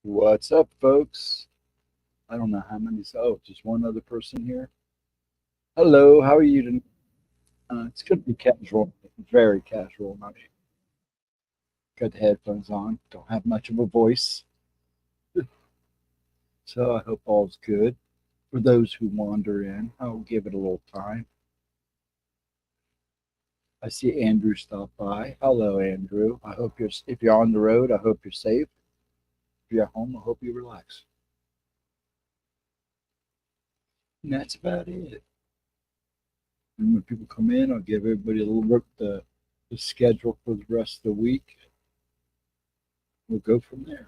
What's up, folks? I don't know how many. Oh, just one other person here. Hello, how are you tonight? It's going to be casual, very casual. I got the headphones on. Don't have much of a voice, so I hope all's good. For those who wander in, I'll give it a little time. I see Andrew stop by. Hello, Andrew. I hope you're. If you're on the road, I hope you're safe. If you're at home, I hope you relax. And that's about it. And when people come in, I'll give everybody a little look the schedule for the rest of the week. We'll go from there.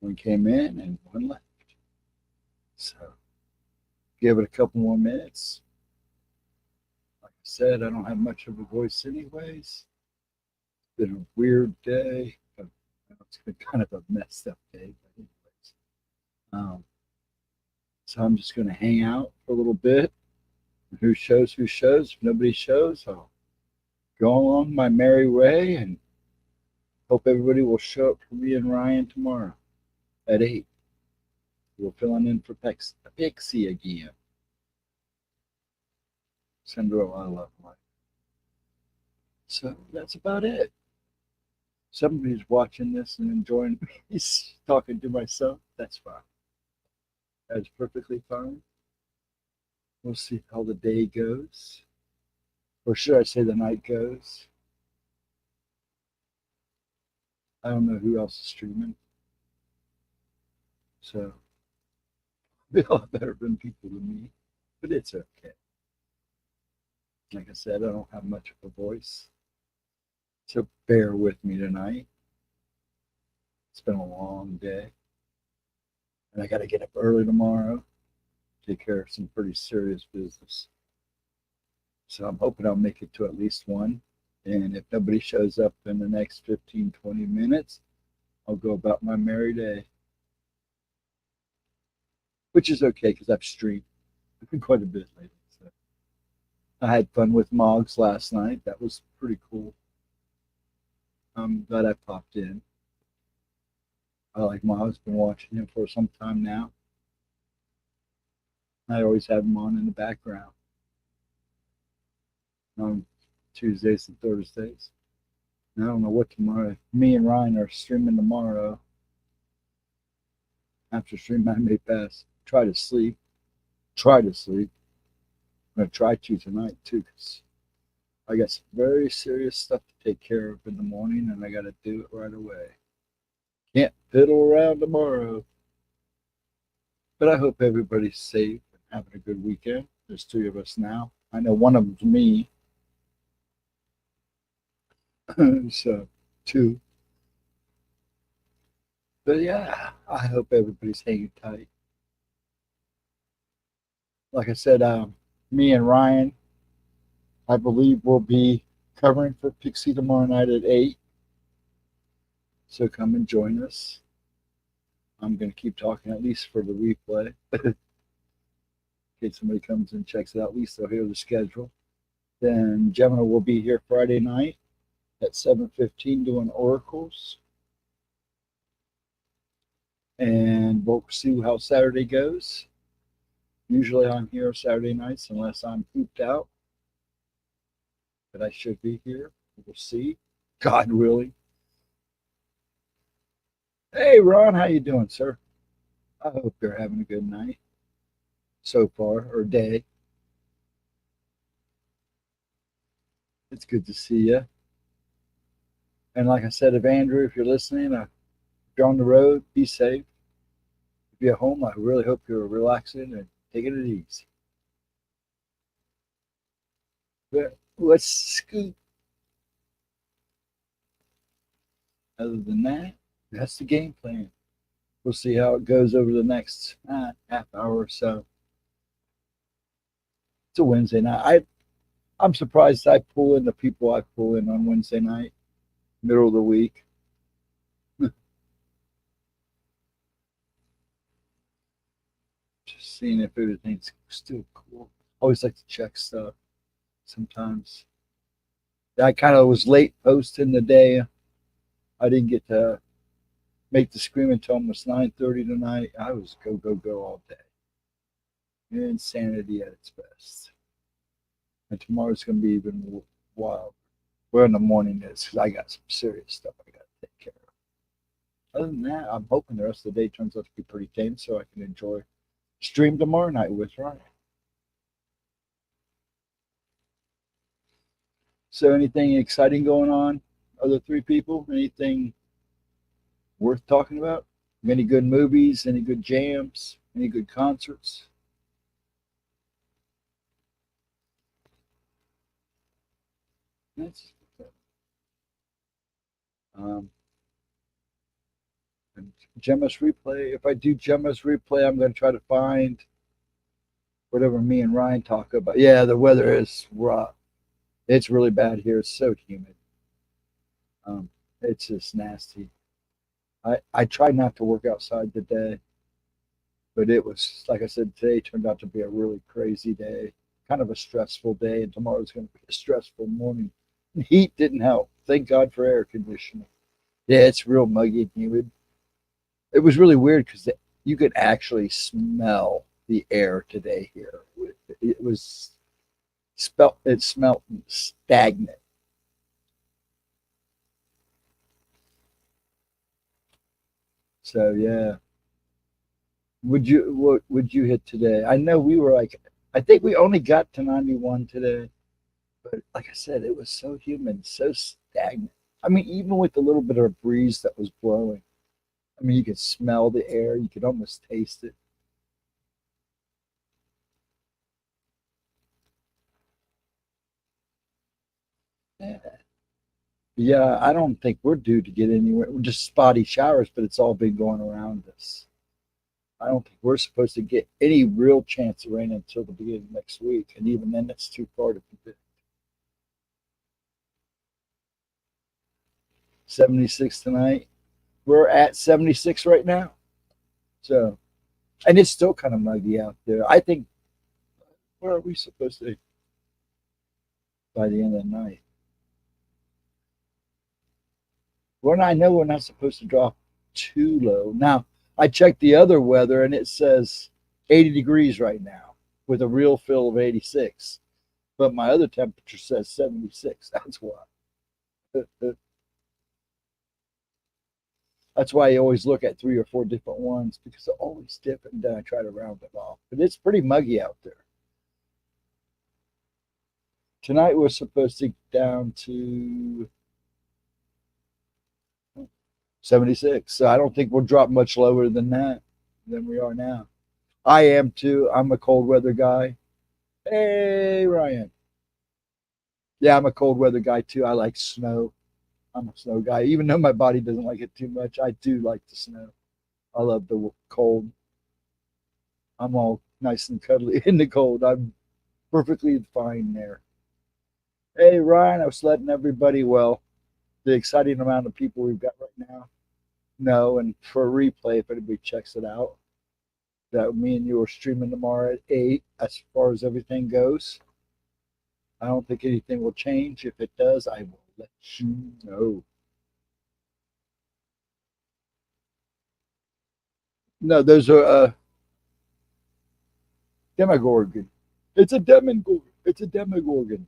One came in and one left. So give it a couple more minutes. Like I said, I don't have much of a voice anyways. It's been a weird day. It's been kind of a messed up day, but anyways. So I'm just going to hang out for a little bit. Who shows, who shows. If nobody shows, I'll go along my merry way and hope everybody will show up for me and Ryan tomorrow at 8. We're filling in for Pixie again. Send her a lot of love. So that's about it. Somebody's watching this and enjoying me talking to myself. That's fine. That's perfectly fine. We'll see how the day goes. Or should I say the night goes? I don't know who else is streaming. So, be a lot better than people than me. But it's okay. Like I said, I don't have much of a voice. So bear with me tonight. It's been a long day. And I got to get up early tomorrow, take care of some pretty serious business. So I'm hoping I'll make it to at least 1. And if nobody shows up in the next 15, 20 minutes, I'll go about my merry day. Which is okay because I've streamed quite a bit lately. So I had fun with Moggs last night. That was pretty cool. I'm glad I popped in. I like Moggs, been watching him for some time now. I always have him on in the background on Tuesdays and Thursdays. And I don't know what tomorrow. Me and Ryan are streaming tomorrow. After stream, I may try to sleep. I'm going to try to tonight too, because I got some very serious stuff to take care of in the morning, and I got to do it right away. Can't fiddle around tomorrow. But I hope everybody's safe and having a good weekend. There's 3 of us now. I know one of them's me. So 2. But yeah, I hope everybody's hanging tight. Like I said, me and Ryan, I believe, will be covering for Pixie tomorrow night at 8. So come and join us. I'm going to keep talking at least for the replay. In case somebody comes and checks it out, at least they'll hear the schedule. Then Gemma will be here Friday night at 7:15 doing oracles. And we'll see how Saturday goes. Usually I'm here Saturday nights unless I'm pooped out. But I should be here. We'll see. God willing. Hey, Ron, how you doing, sir? I hope you're having a good night so far, or day. It's good to see you. And like I said, Andrew, if you're listening, if you're on the road, be safe. If you're at home, I really hope you're relaxing and taking it easy. But let's scoot. Other than that, that's the game plan. We'll see how it goes over the next half hour or so. It's a Wednesday night. I'm surprised I pull in the people I pull in on Wednesday night, middle of the week. Just seeing if everything's still cool. I always like to check stuff sometimes. I kind of was late posting the day I didn't get to make the scream until almost 9:30 tonight. I was go, go, go all day. Insanity at its best. And tomorrow's going to be even wild. Well, in the morning is because I got some serious stuff I got to take care of. Other than that, I'm hoping the rest of the day turns out to be pretty tame so I can enjoy stream tomorrow night with Ryan. So anything exciting going on? Other three people? Anything worth talking about? Any good movies? Any good jams? Any good concerts? That's and GEMMA'S replay. If I do GEMMA'S replay, I'm going to try to find whatever me and Ryan talk about. Yeah, the weather is rough. It's really bad here. It's so humid. It's just nasty. I tried not to work outside today, but it was, like I said, today turned out to be a really crazy day, kind of a stressful day, and tomorrow's going to be a stressful morning. The heat didn't help. Thank God for air conditioning. Yeah, it's real muggy and humid. It was really weird because you could actually smell the air today here. It smelled stagnant. So yeah. What would you hit today? I know we were like, I think we only got to 91 today, but like I said, it was so humid, so stagnant. I mean, even with the little bit of a breeze that was blowing, I mean, you could smell the air, you could almost taste it. Yeah. Yeah, I don't think we're due to get anywhere. We're just spotty showers, but it's all been going around us. I don't think we're supposed to get any real chance of rain until the beginning of next week, and even then, it's too far to predict. 76 tonight. We're at 76 right now. So, and it's still kind of muggy out there. I think, where are we supposed to be by the end of the night? Well, I know we're not supposed to drop too low. Now, I checked the other weather and it says 80 degrees right now with a real feel of 86. But my other temperature says 76. That's why. That's why I always look at 3 or 4 different ones because they're always different. And then I try to round it off. But it's pretty muggy out there. Tonight we're supposed to get down to 76. So I don't think we'll drop much lower than that than we are now. I am too. I'm a cold weather guy. Hey, Ryan. Yeah, I'm a cold weather guy too. I like snow. I'm a snow guy. Even though my body doesn't like it too much, I do like the snow. I love the cold. I'm all nice and cuddly in the cold. I'm perfectly fine there. Hey, Ryan, I was letting everybody, well, the exciting amount of people we've got right now know. And for a replay, if anybody checks it out, that me and you are streaming tomorrow at 8 as far as everything goes. I don't think anything will change. If it does, I will let you know. No, those are Demogorgon. It's a Demogorgon. It's a Demogorgon.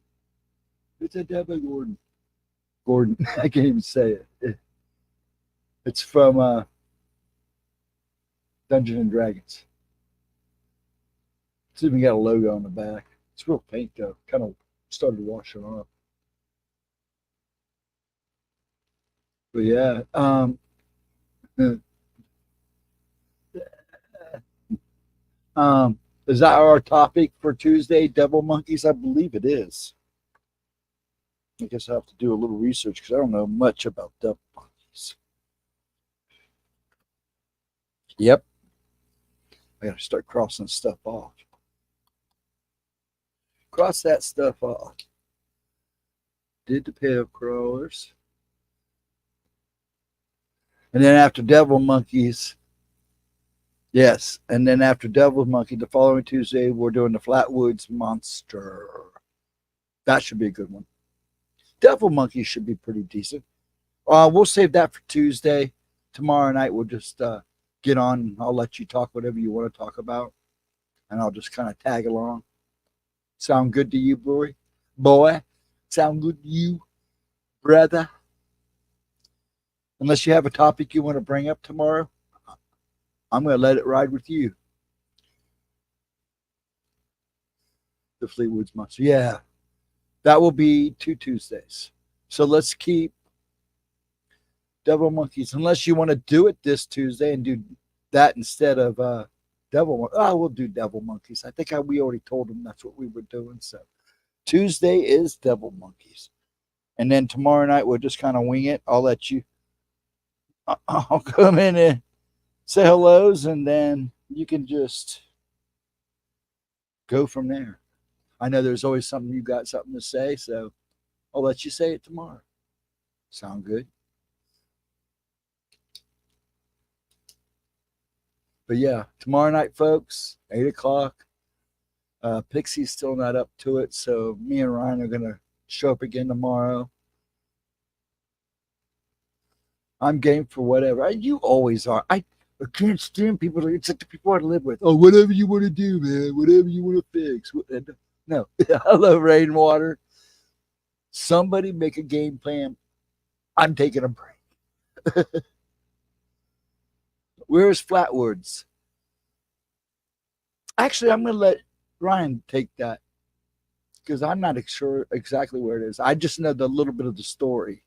It's a Demogorgon. Gordon. I can't even say it. It's from Dungeons and Dragons. It's even got a logo on the back. It's real paint though. Kind of started washing off. But yeah, um, is that our topic for Tuesday? Devil monkeys? I believe it is. I guess I have to do a little research because I don't know much about devil monkeys. Yep, I got to start crossing stuff off. Cross that stuff off. Did the pale crawlers. And then after devil monkeys, yes. And then after devil monkey, the following Tuesday, we're doing the Flatwoods monster. That should be a good one. Devil monkey should be pretty decent. We'll save that for Tuesday. Tomorrow night we'll just get on. And I'll let you talk whatever you want to talk about, and I'll just kind of tag along. Sound good to you, boy? Boy, sound good to you, brother? Unless you have a topic you want to bring up tomorrow, I'm going to let it ride with you. The Fleetwood's Monster. Yeah, that will be 2 Tuesdays. So let's keep Devil Monkeys, unless you want to do it this Tuesday and do that instead of Devil. Oh, we'll do Devil Monkeys. I think we already told them that's what we were doing. So Tuesday is Devil Monkeys, and then tomorrow night we'll just kind of wing it. I'll let you. I'll come in and say hellos, and then you can just go from there. I know there's always something you got something to say, so I'll let you say it tomorrow. Sound good? But yeah, tomorrow night, folks, 8 o'clock. Pixie's still not up to it, so me and Ryan are going to show up again tomorrow. I'm game for whatever. You always are. I can't stand people. It's like the people I live with. Oh, whatever you want to do, man. Whatever you want to fix. No. Hello, Rainwater. Somebody make a game plan. I'm taking a break. Where's Flatwoods? Actually, I'm going to let Ryan take that because I'm not sure exactly where it is. I just know the little bit of the story.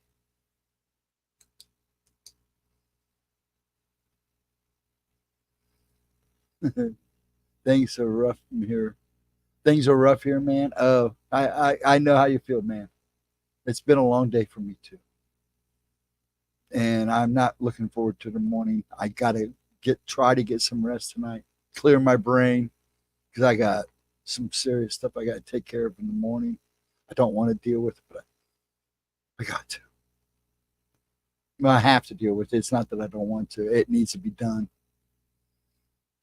Things are rough here. Things are rough here, man. Oh, I know how you feel, man. It's been a long day for me too, and I'm not looking forward to the morning. I gotta try to get some rest tonight, clear my brain, because I got some serious stuff I got to take care of in the morning. I don't want to deal with it, but I got to. Well, I have to deal with it. It's not that I don't want to. It needs to be done.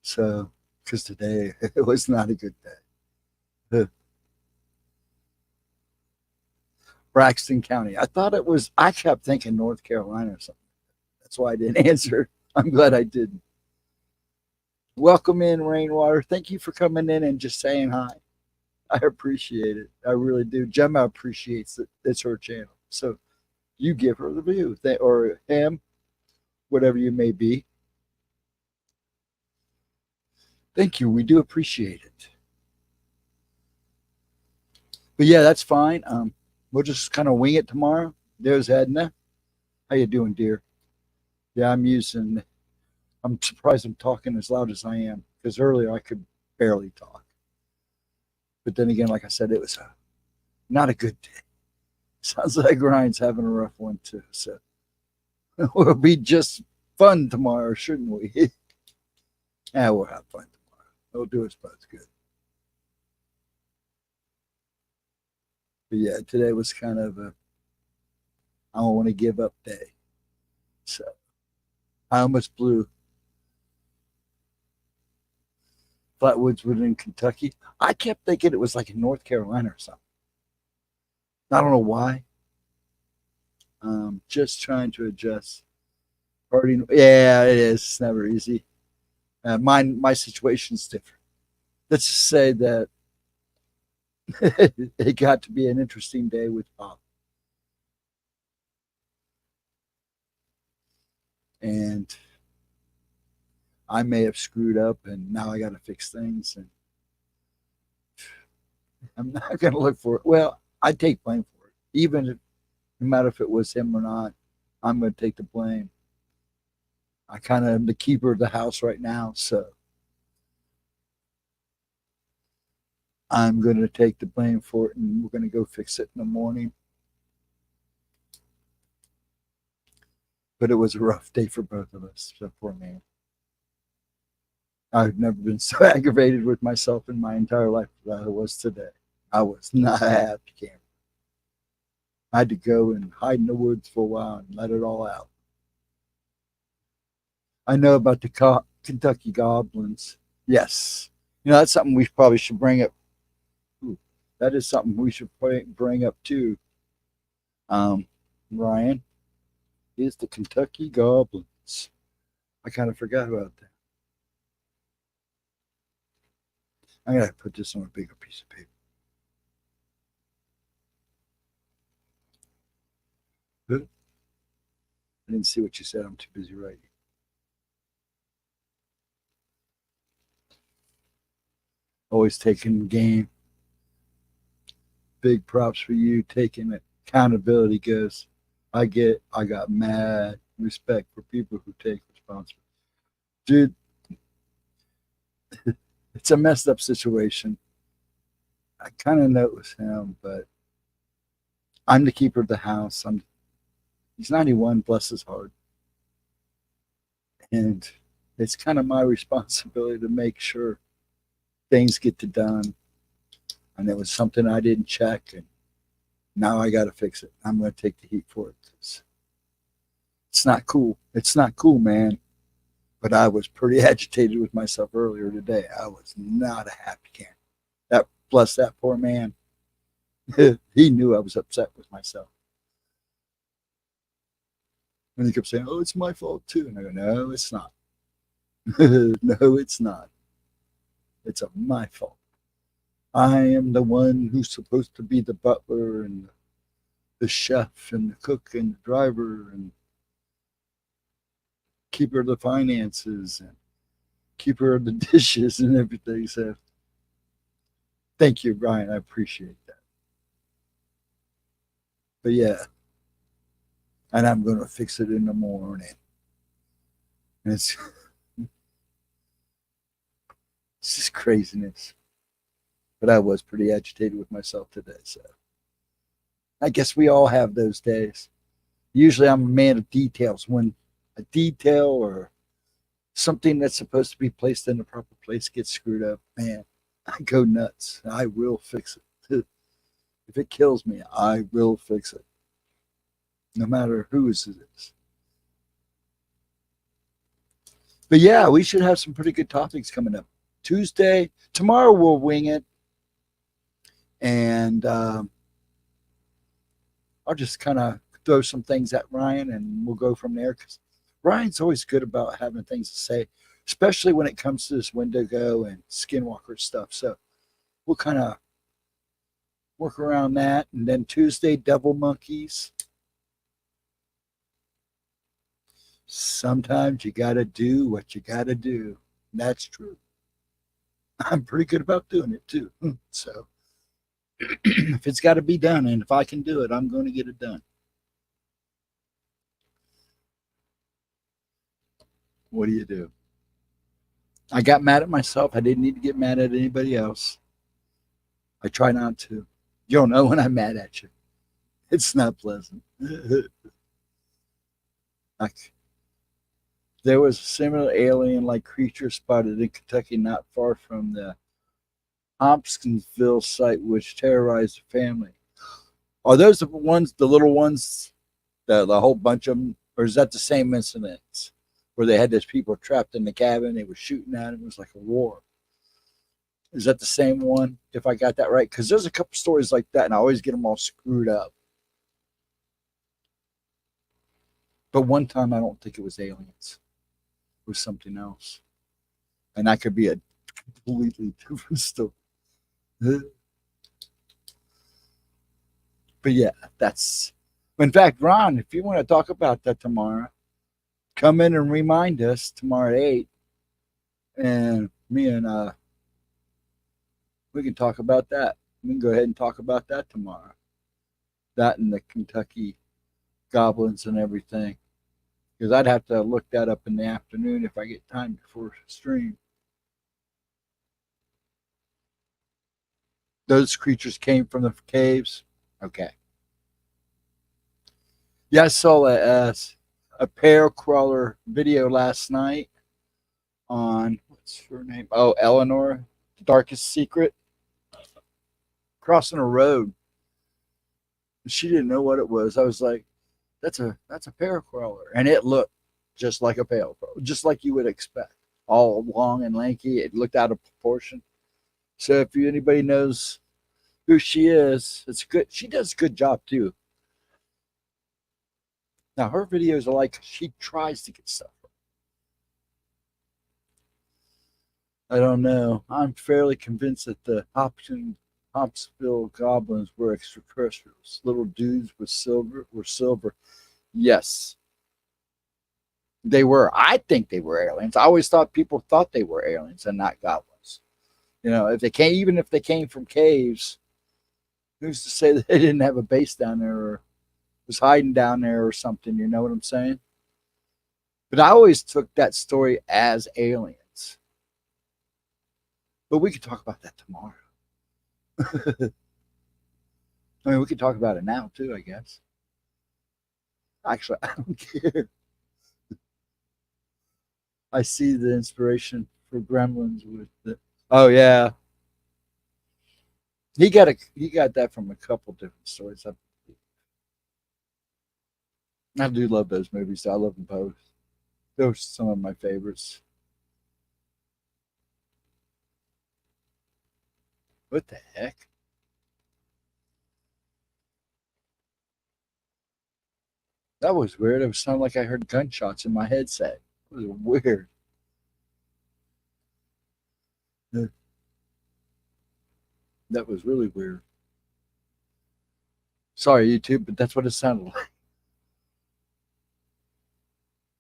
So, because today it was not a good day. Braxton County. I thought it was, I kept thinking North Carolina or something. That's why I didn't answer. I'm glad I didn't. Welcome in, Rainwater. Thank you for coming in and just saying hi. I appreciate it. I really do. Gemma appreciates it. It's her channel. So you give her the view, or him, whatever you may be. Thank you. We do appreciate it. But yeah, that's fine. We'll just kind of wing it tomorrow. There's Edna. How you doing, dear? Yeah, I'm surprised I'm talking as loud as I am because earlier I could barely talk. But then again, like I said, it was not a good day. Sounds like Ryan's having a rough one too. So it'll be just fun tomorrow, shouldn't we? Yeah, we'll have fun tomorrow. It'll do us both good. But yeah, today was kind of I don't want to give up day. So I almost blew Flatwoods in Kentucky. I kept thinking it was like in North Carolina or something. I don't know why. Just trying to adjust. Yeah, it is. It's never easy. My situation's different. Let's just say that it got to be an interesting day with Bob. And I may have screwed up and now I got to fix things. And I'm not going to look for it. Well, I take blame for it. Even if, no matter if it was him or not, I'm going to take the blame. I kind of am the keeper of the house right now. So I'm going to take the blame for it and we're going to go fix it in the morning. But it was a rough day for both of us, except for me. I've never been so aggravated with myself in my entire life as I was today. I was not a happy camper. I had to go and hide in the woods for a while and let it all out. I know about the Kentucky goblins. Yes. You know, that's something we probably should bring up. Ooh, that is something we should bring up too, Ryan. is the Kentucky Goblins. I kind of forgot about that. I'm going to put this on a bigger piece of paper. Good. I didn't see what you said. I'm too busy writing. Always taking the game. Big props for you taking accountability, Ghost. I got mad respect for people who take responsibility. Dude, it's a messed up situation. I kind of know it was him, but I'm the keeper of the house. He's 91, bless his heart. And it's kind of my responsibility to make sure things get done. And it was something I didn't check, and now I got to fix it. I'm going to take the heat for it. It's not cool. It's not cool, man. But I was pretty agitated with myself earlier today. I was not a happy camp. Bless that poor man. He knew I was upset with myself. And he kept saying, "Oh, it's my fault too." And I go, "No, it's not. No, it's not. It's my fault. I am the one who's supposed to be the butler and the chef and the cook and the driver and keeper of the finances and keeper of the dishes and everything." So thank you, Brian. I appreciate that. But yeah, and I'm going to fix it in the morning. And it's just craziness. But I was pretty agitated with myself today. So I guess we all have those days. Usually I'm a man of details. When a detail or something that's supposed to be placed in the proper place gets screwed up, man, I go nuts. I will fix it. If it kills me, I will fix it. No matter whose it is. But yeah, we should have some pretty good topics coming up. Tuesday, tomorrow we'll wing it. And I'll just kind of throw some things at Ryan and we'll go from there. Because Ryan's always good about having things to say, especially when it comes to this Wendigo and Skinwalker stuff. So we'll kind of work around that. And then Tuesday, Devil Monkeys. Sometimes you got to do what you got to do. That's true. I'm pretty good about doing it too. So if it's got to be done and if I can do it, I'm going to get it done. What do you do? I got mad at myself. I didn't need to get mad at anybody else. I try not to. You don't know when I'm mad at you. It's not pleasant. There was a similar alien-like creature spotted in Kentucky not far from the Hopkinsville site, which terrorized the family. Are those the ones, the little ones, the whole bunch of them, or is that the same incidents where they had those people trapped in the cabin? They were shooting at them. It was like a war. Is that the same one? If I got that right, because there's a couple stories like that, and I always get them all screwed up. But one time, I don't think it was aliens. It was something else, and that could be a completely different story. But yeah, that's. In fact, Ron, if you want to talk about that tomorrow, come in and remind us tomorrow at 8, and me and we can talk about that. We can go ahead and talk about that tomorrow. That and the Kentucky Goblins and everything. Because I'd have to look that up in the afternoon if I get time before stream. Those creatures came from the caves. Okay. Yeah, I saw a pair crawler video last night on, what's her name? Oh, Eleanor, Darkest Secret. Crossing a road. She didn't know what it was. I was like, that's a paracrawler, and it looked just like a paracrawler, just like you would expect, all long and lanky. It looked out of proportion. So if anybody knows who she is, it's good. She does a good job too. Now her videos are like she tries to get stuff. I don't know. I'm fairly convinced that the Hopsville goblins were extraterrestrials. Little dudes with silver were silver. Yes, they were. I think they were aliens. I always thought people thought they were aliens and not goblins. You know, if they came, even if they came from caves, who's to say that they didn't have a base down there or was hiding down there or something? You know what I'm saying? But I always took that story as aliens. But we could talk about that tomorrow. I mean, we could talk about it now too, I guess. Actually, I don't care. I see the inspiration for Gremlins with the. Oh yeah, he got that from a couple different stories. I do love those movies. I love them both. Those are some of my favorites. What the heck? That was weird. It sounded like I heard gunshots in my headset. It was weird. That was really weird. Sorry, YouTube, but that's what it sounded like.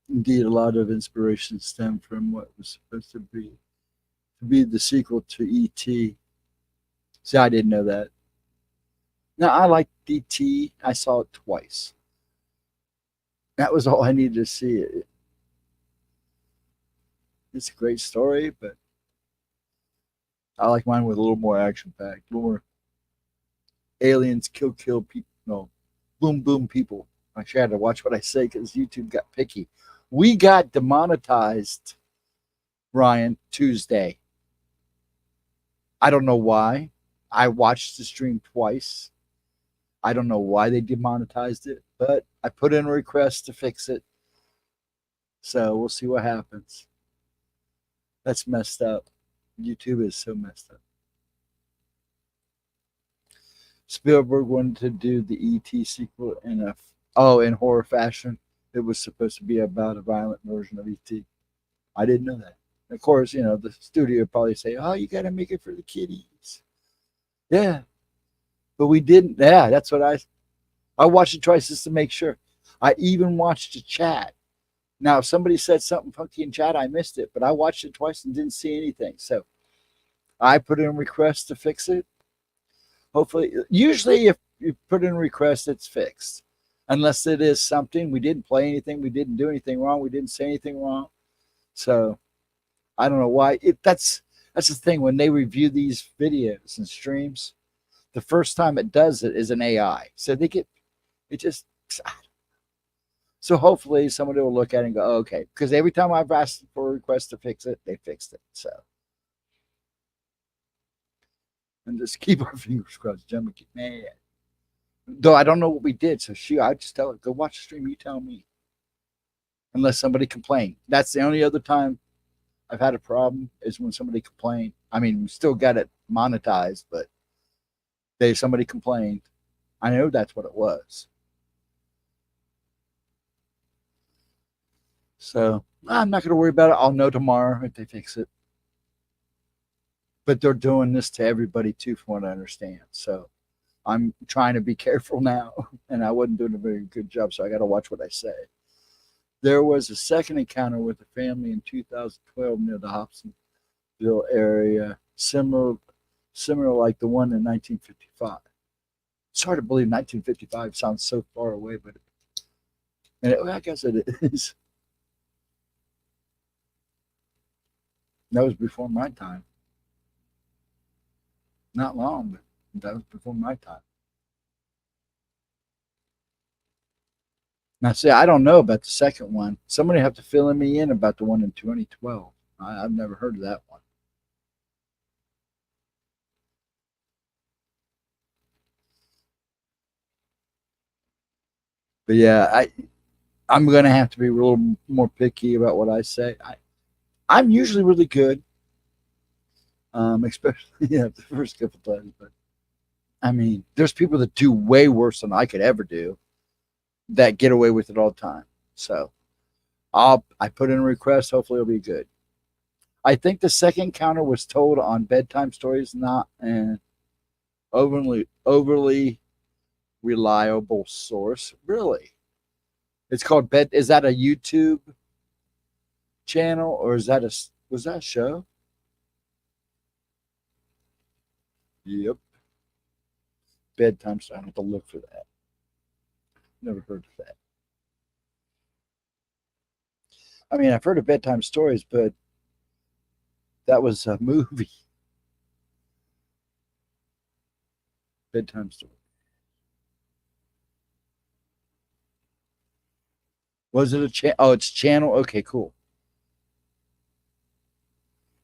Indeed, a lot of inspiration stemmed from what was supposed to be the sequel to E.T. See, I didn't know that. Now, I liked E.T. I saw it twice. That was all I needed to see. It's a great story, but I like mine with a little more action packed, more aliens kill people. No, boom boom people. Actually, I had to watch what I say because YouTube got picky. We got demonetized, Ryan, Tuesday. I don't know why. I watched the stream twice. I don't know why they demonetized it, but I put in a request to fix it. So we'll see what happens. That's messed up. YouTube is so messed up. Spielberg wanted to do the E.T. sequel in horror fashion. It was supposed to be about a violent version of E.T. I didn't know that. Of course, you know, the studio would probably say, "Oh, you got to make it for the kiddies." Yeah, but we didn't. Yeah, that's what I watched it twice just to make sure. I even watched the chat. Now, if somebody said something funky in chat, I missed it, but I watched it twice and didn't see anything. So I put in a request to fix it. Hopefully, usually if you put in a request, it's fixed. Unless it is something, we didn't play anything, we didn't do anything wrong, we didn't say anything wrong. So I don't know why. That's the thing when they review these videos and streams. The first time it does it is an AI, so they get it just. So hopefully somebody will look at it and go, oh, okay, because every time I've asked for a request to fix it, they fixed it. So and just keep our fingers crossed. Gemma get mad. Though I don't know what we did, so I just tell her, go watch the stream. You tell me. Unless somebody complained. That's the only other time I've had a problem is when somebody complained. I mean, we still got it monetized, but somebody complained. I know that's what it was. So I'm not going to worry about it. I'll know tomorrow if they fix it. But they're doing this to everybody too, from what I understand. So I'm trying to be careful now, and I wasn't doing a very good job, so I got to watch what I say. There was a second encounter with a family in 2012 near the Hobsonville area, similar like the one in 1955. It's hard to believe 1955 sounds so far away, but I guess it is. That was before my time. Not long, but that was before my time. Now, see, I don't know about the second one. Somebody have to fill me in about the one in 2012. I've never heard of that one. But yeah, I'm gonna have to be a little more picky about what I say. I'm usually really good, especially the first couple times. But I mean, there's people that do way worse than I could ever do. that get away with it all the time. So I put in a request. Hopefully it'll be good. I think the second counter was told on bedtime stories, not an overly reliable source. Really, it's called Bed. Is that a YouTube channel or is that a was that a show? Yep, bedtime story. I have to look for that. Never heard of that. I mean, I've heard of bedtime stories, but that was a movie. Bedtime story. Was it a channel? Oh, it's channel. Okay, cool.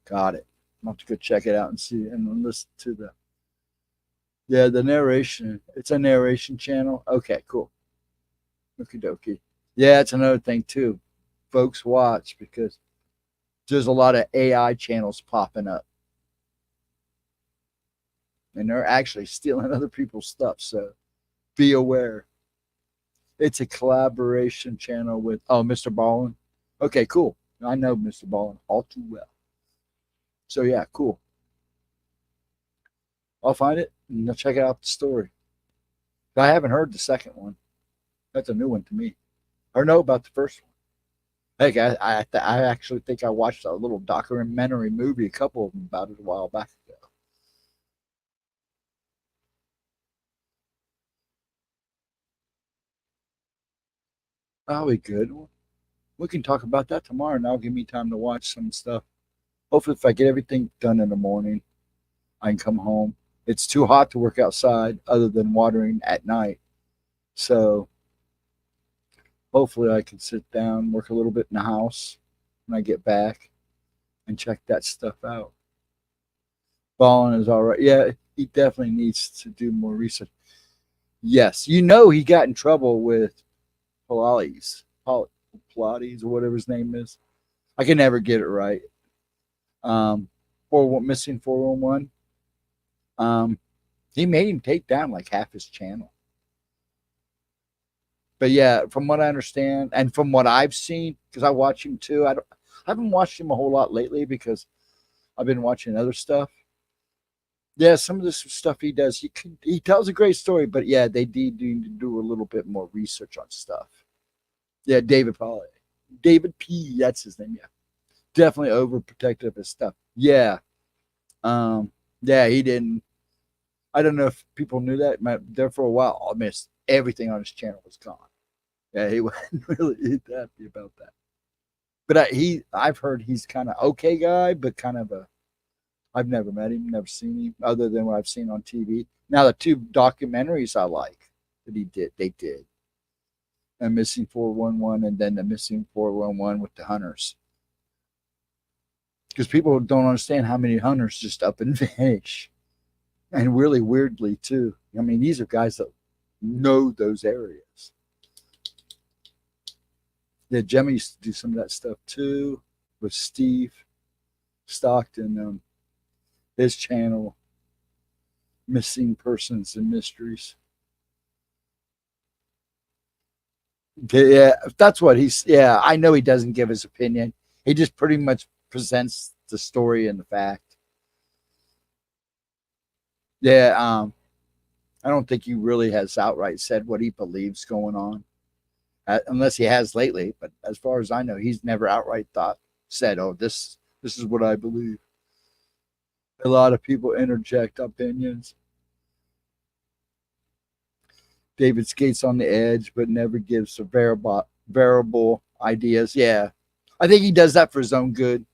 Got it. I'll have to go check it out and see and listen to the narration. It's a narration channel. Okay, cool. Okie dokie. Yeah, it's another thing too. Folks watch because there's a lot of AI channels popping up. And they're actually stealing other people's stuff. So be aware. It's a collaboration channel with Mr. Ballin. Okay, cool. I know Mr. Ballin all too well. So yeah, cool. I'll find it and I'll check out the story. I haven't heard the second one. That's a new one to me. Or know about the first one. Heck, I actually think I watched a little documentary movie, a couple of them about it a while back ago. That'll be good. We can talk about that tomorrow, and that'll give me time to watch some stuff. Hopefully, if I get everything done in the morning, I can come home. It's too hot to work outside, other than watering at night. So hopefully, I can sit down, work a little bit in the house when I get back, and check that stuff out. Ballin is all right. Yeah, he definitely needs to do more research. Yes, he got in trouble with Pilates, Pilates or whatever his name is. I can never get it right. For missing 411. He made him take down like half his channel. But yeah, from what I understand and from what I've seen, because I watch him too, I haven't watched him a whole lot lately because I've been watching other stuff. Yeah, some of this stuff he does, he tells a great story, but yeah, they need to do a little bit more research on stuff. Yeah, David Polly, David P. That's his name. Yeah, definitely overprotective of his stuff. Yeah, yeah, he didn't. I don't know if people knew that. There for a while, I missed everything on his channel was gone. Yeah, he wasn't really happy about that. But I've heard he's kind of okay guy, but kind of a. I've never met him, never seen him, other than what I've seen on TV. Now the two documentaries I like that they did, a missing 411 and then the missing 411 with the hunters. Because people don't understand how many hunters just up and vanish, and really weirdly too. I mean, these are guys that know those areas. Yeah, Gemma used to do some of that stuff too with Steve Stockton. His channel, Missing Persons and Mysteries. Yeah, that's what he's. Yeah, I know he doesn't give his opinion. He just pretty much presents the story and the fact. Yeah, I don't think he really has outright said what he believes going on, unless he has lately. But as far as I know, he's never outright said, "Oh, this is what I believe." A lot of people interject opinions. David skates on the edge, but never gives variable ideas. Yeah, I think he does that for his own good,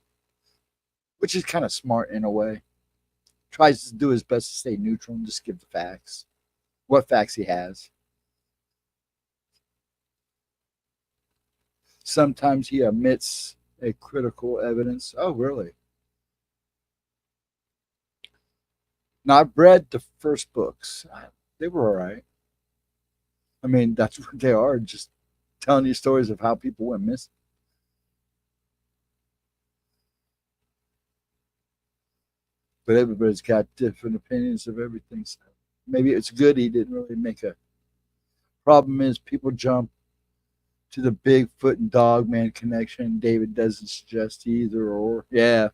which is kind of smart in a way. Tries to do his best to stay neutral and just give the facts, what facts he has. Sometimes he omits a critical evidence. Oh, really? Now, I've read the first books. They were all right. I mean, that's what they are, just telling you stories of how people went missing. But everybody's got different opinions of everything. So maybe it's good he didn't really make a. Problem is, people jump to the Bigfoot and Dogman connection. David doesn't suggest either or. Yeah.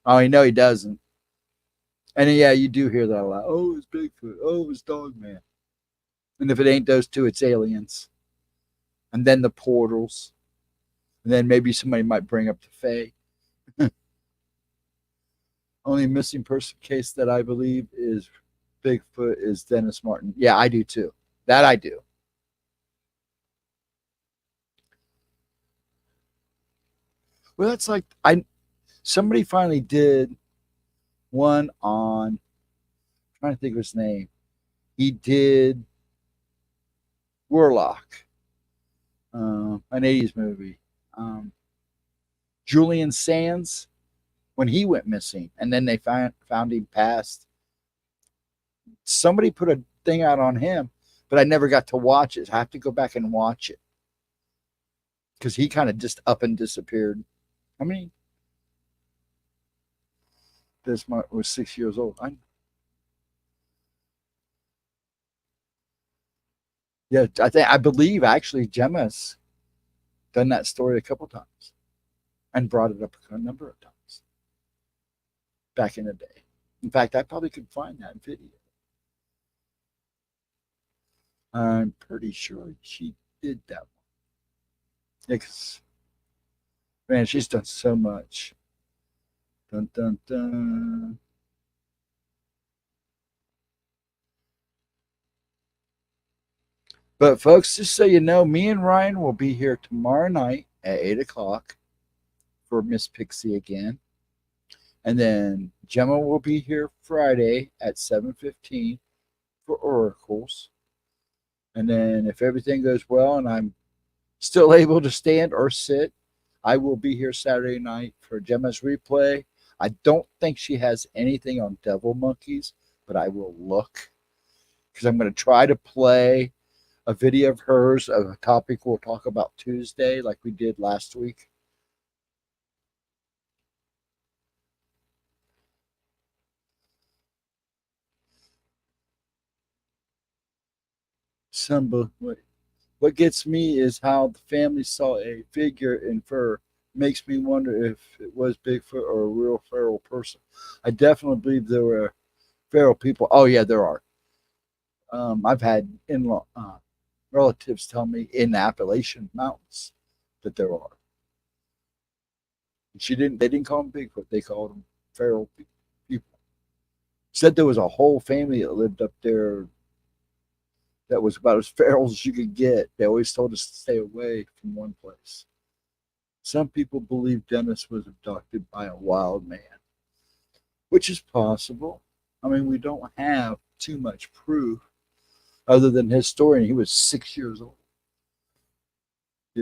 Oh, I know he doesn't. And yeah, you do hear that a lot. Oh, it's Bigfoot. Oh, it's Dogman. And if it ain't those two, it's aliens. And then the portals. And then maybe somebody might bring up the Fae. Only missing person case that I believe is Bigfoot is Dennis Martin. Yeah, I do too. That I do. Well, that's like somebody finally did one on, I'm trying to think of his name. He did Warlock, an 80s movie. Julian Sands, when he went missing, and then they found him passed. Somebody put a thing out on him, but I never got to watch it. I have to go back and watch it because he kind of just up and disappeared. I mean, this was 6 years old. Yeah, I believe actually GEMMA'S done that story a couple times and brought it up a number of times back in the day. In fact, I probably could find that video. I'm pretty sure she did that one. Yeah, 'cause, man, she's done so much. Dun dun dun. But folks, just so you know, me and Ryan will be here tomorrow night at 8 o'clock for Miss Pixie again. And then Gemma will be here Friday at 7:15 for oracles. And then if everything goes well and I'm still able to stand or sit, I will be here Saturday night for Gemma's replay. I don't think she has anything on Devil Monkeys, but I will look because I'm going to try to play a video of hers of a topic we'll talk about Tuesday, like we did last week. What gets me is how the family saw a figure in fur. Makes me wonder if it was Bigfoot or a real feral person. I definitely believe there were feral people. Oh yeah, there are. I've had in-law relatives tell me in the Appalachian Mountains that there are. She didn't. They didn't call them Bigfoot. They called them feral people. Said there was a whole family that lived up there that was about as feral as you could get. They always told us to stay away from one place. Some people believe Dennis was abducted by a wild man, which is possible. I mean, we don't have too much proof other than his story, and he was 6 years old.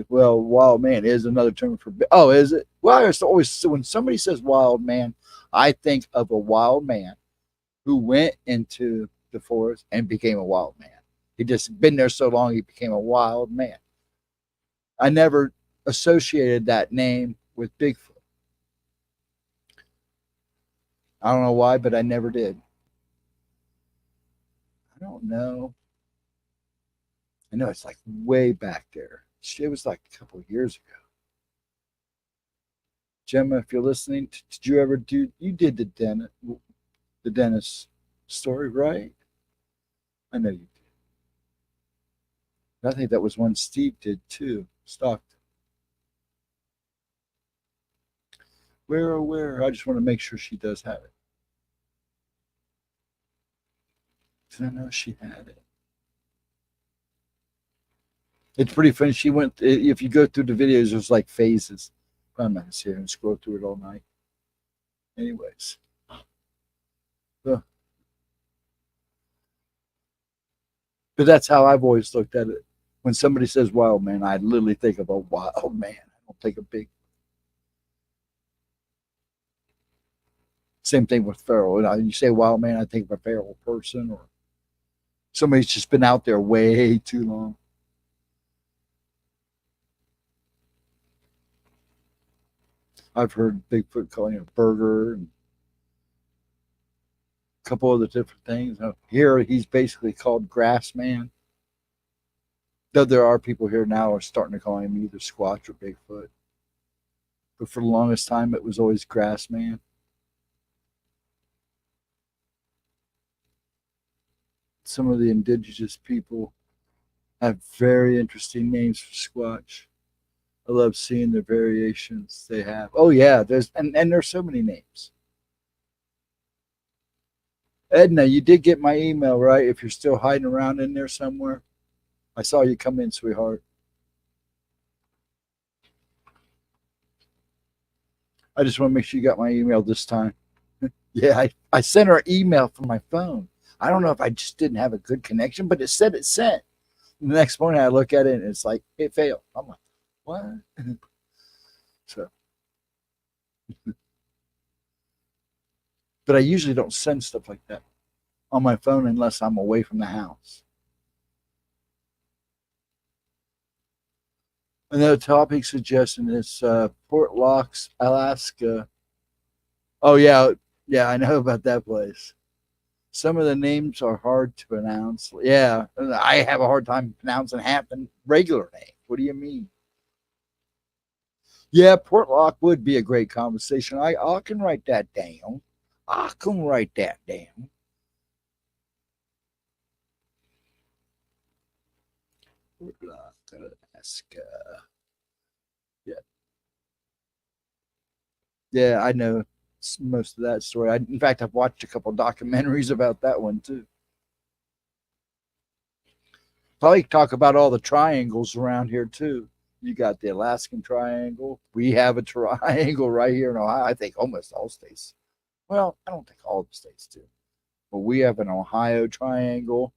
Well, wild man is another term for. Oh, is it? Well, it's always when somebody says wild man, I think of a wild man who went into the forest and became a wild man. He just been there so long he became a wild man. I never associated that name with Bigfoot. I don't know why, but I never did. I don't know. I know it's like way back there. It was like a couple of years ago. Gemma, if you're listening, did you ever do? You did the Dennis story, right? I know you did. I think that was one Steve did too. Stockton. Where or where? I just want to make sure she does have it. Because I know she had it. It's pretty funny. She went, if you go through the videos, there's like phases. I'm not going to sit here and scroll through it all night. Anyways. But that's how I've always looked at it. When somebody says wild man, I literally think of a wild man. I don't think of big. Same thing with feral. You say wild man, I think of a feral person or somebody's just been out there way too long. I've heard Bigfoot calling it a burger and a couple other different things. Here he's basically called Grass Man. Though there are people here now are starting to call him either Squatch or Bigfoot. But for the longest time, it was always Grassman. Some of the indigenous people have very interesting names for Squatch. I love seeing the variations they have. Oh yeah, and there's so many names. Edna, you did get my email, right? If you're still hiding around in there somewhere, I saw you come in, sweetheart. I just want to make sure you got my email this time. Yeah, I sent her an email from my phone. I don't know if I just didn't have a good connection, but it said it sent. And the next morning I look at it and it's like, it failed. I'm like, what? So, but I usually don't send stuff like that on my phone unless I'm away from the house. Another topic suggestion is Port Locks, Alaska. Oh yeah, yeah, I know about that place. Some of the names are hard to pronounce. Yeah, I have a hard time pronouncing half the regular name. What do you mean? Yeah, Portlock would be a great conversation. I can write that down. I can write that down. Portlock, Alaska. Yeah, yeah, I know most of that story. In fact, I've watched a couple documentaries about that one too. Probably talk about all the triangles around here too. You got the Alaskan Triangle. We have a triangle right here in Ohio. I think almost all states. Well, I don't think all the states do, but we have an Ohio Triangle.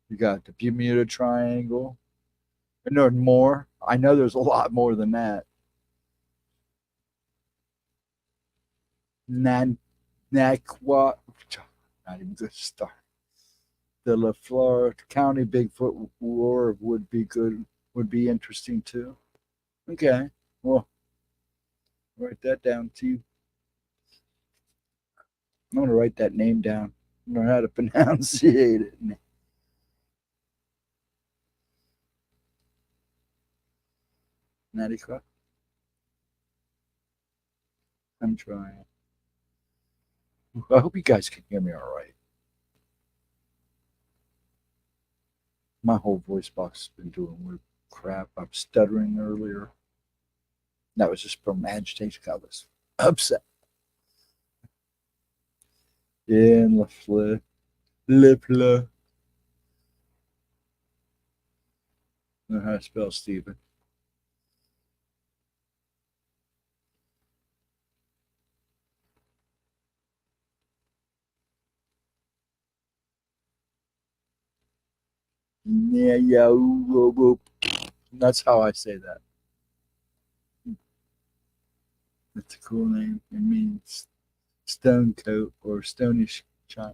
You got the Bermuda Triangle, and there's more. I know there's a lot more than that. Nan, Naquat, not even good start. The LaFleur County Bigfoot War would be good. Would be interesting too. Okay, well, write that down too. I'm gonna write that name down. Learn how to pronounce it. Natty Croc. I'm trying. I hope you guys can hear me all right. My whole voice box has been doing weird crap. I'm stuttering earlier. That was just from agitation. I was upset. Yeah, Lefle. Lefle. Know how to spell Stephen. Yeah, yeah. Ooh, ooh, ooh. That's how I say that. That's a cool name. It means stone coat or stonish china.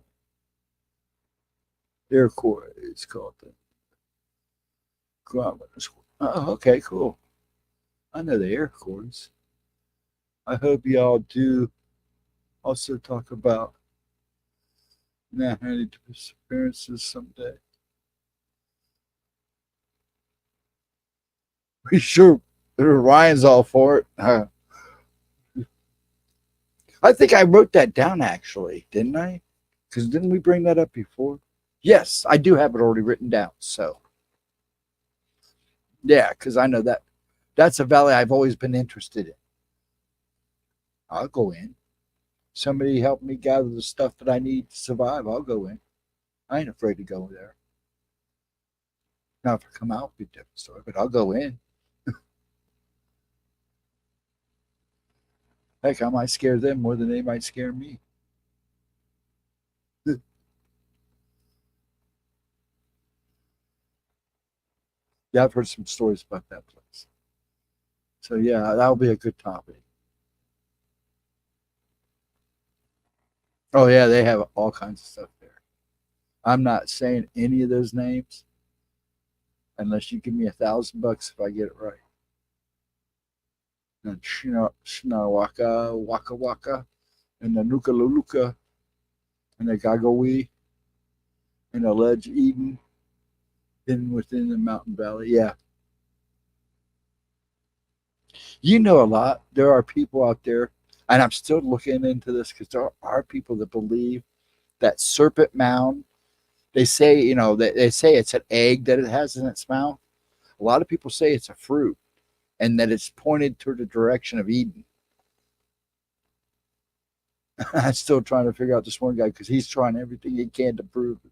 Iroquois is called the Grommets. Oh, okay, cool. I know the Iroquois. I hope y'all do also talk about Manhattan disappearances someday. We sure Ryan's all for it. I think I wrote that down actually, didn't I? Because didn't we bring that up before? Yes, I do have it already written down. So yeah, because I know that that's a valley I've always been interested in. I'll go in. Somebody help me gather the stuff that I need to survive. I'll go in. I ain't afraid to go there. Now, if I come out, it'll be a different story, but I'll go in. Heck, I might scare them more than they might scare me. Yeah, I've heard some stories about that place. So, yeah, that'll be a good topic. Oh, yeah, they have all kinds of stuff there. I'm not saying any of those names unless you give me $1,000 if I get it right. And Shinawaka, Waka Waka, and the Nuka Luluka, and the Gagawi, and the Ledge Eden, within the mountain valley. Yeah. You know a lot. There are people out there, and I'm still looking into this because there are people that believe that Serpent Mound, they say, they say it's an egg that it has in its mouth. A lot of people say it's a fruit and that it's pointed toward the direction of Eden. I'm still trying to figure out this one guy because he's trying everything he can to prove it.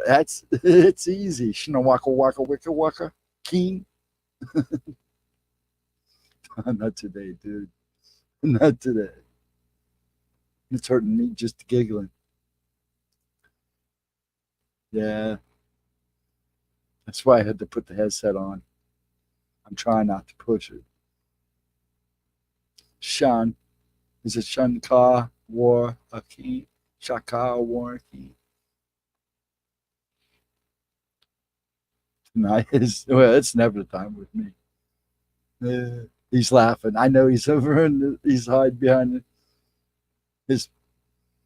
That's it's easy. Shinawaka waka wicka waka. Keen. Not today, dude. Not today. It's hurting me just giggling. Yeah. That's why I had to put the headset on. I'm trying not to push it. Shan. Is it Shanka War a King? Shaka War King. Tonight is, well, it's never the time with me. He's laughing. I know he's over and he's hiding behind his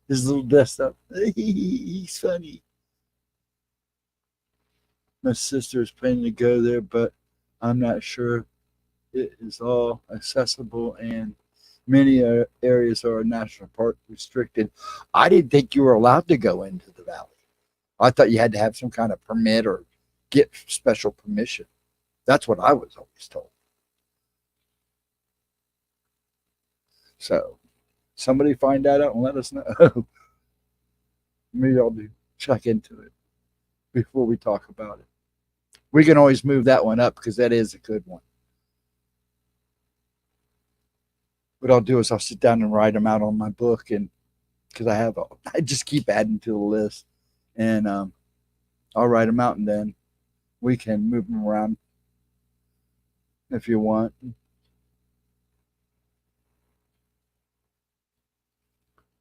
his little desktop. He's funny. My sister is planning to go there, but I'm not sure it is all accessible, and many areas are national park restricted. I didn't think you were allowed to go into the valley. I thought you had to have some kind of permit or get special permission. That's what I was always told. So somebody find that out and let us know. Maybe I'll check into it before we talk about it. We can always move that one up because that is a good one. What I'll do is I'll sit down and write them out on my book, and because I just keep adding to the list, and I'll write them out, and then we can move them around if you want.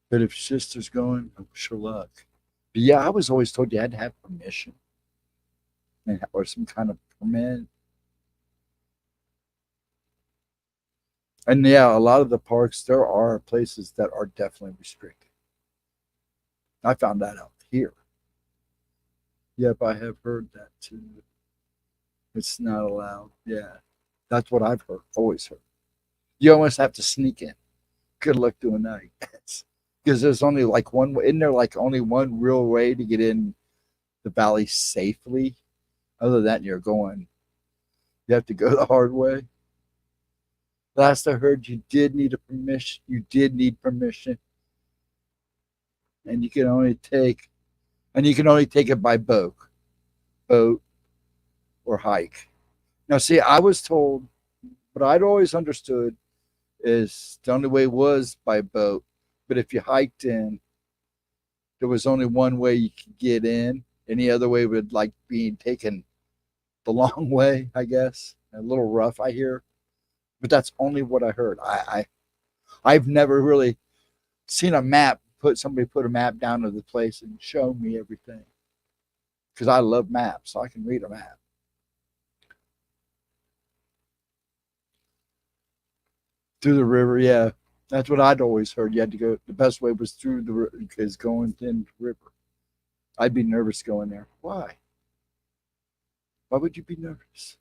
But if your sister's going, I wish her luck. But yeah, I was always told you had to have permission or some kind of permit. And yeah, a lot of the parks, there are places that are definitely restricted. I found that out here. Yep, I have heard that too. It's not allowed. Yeah, that's what I've heard, always heard. You almost have to sneak in. Good luck doing that. Because there's only like one way, isn't there like only one real way to get in the valley safely? Other than that, you have to go the hard way. Last I heard, you did need a permission. You did need permission, and you can only take it by boat or hike. Now, see, I was told, but I'd always understood is the only way was by boat. But if you hiked in, there was only one way you could get in. Any other way would like being taken the long way, I guess. A little rough, I hear, but that's only what I heard. I've never really seen a map. Somebody put a map down to the place and show me everything because I love maps, so I can read a map. Through the river, yeah, that's what I'd always heard. You had to go. The best way was through is going in the river. I'd be nervous going there. Why? Why would you be nervous?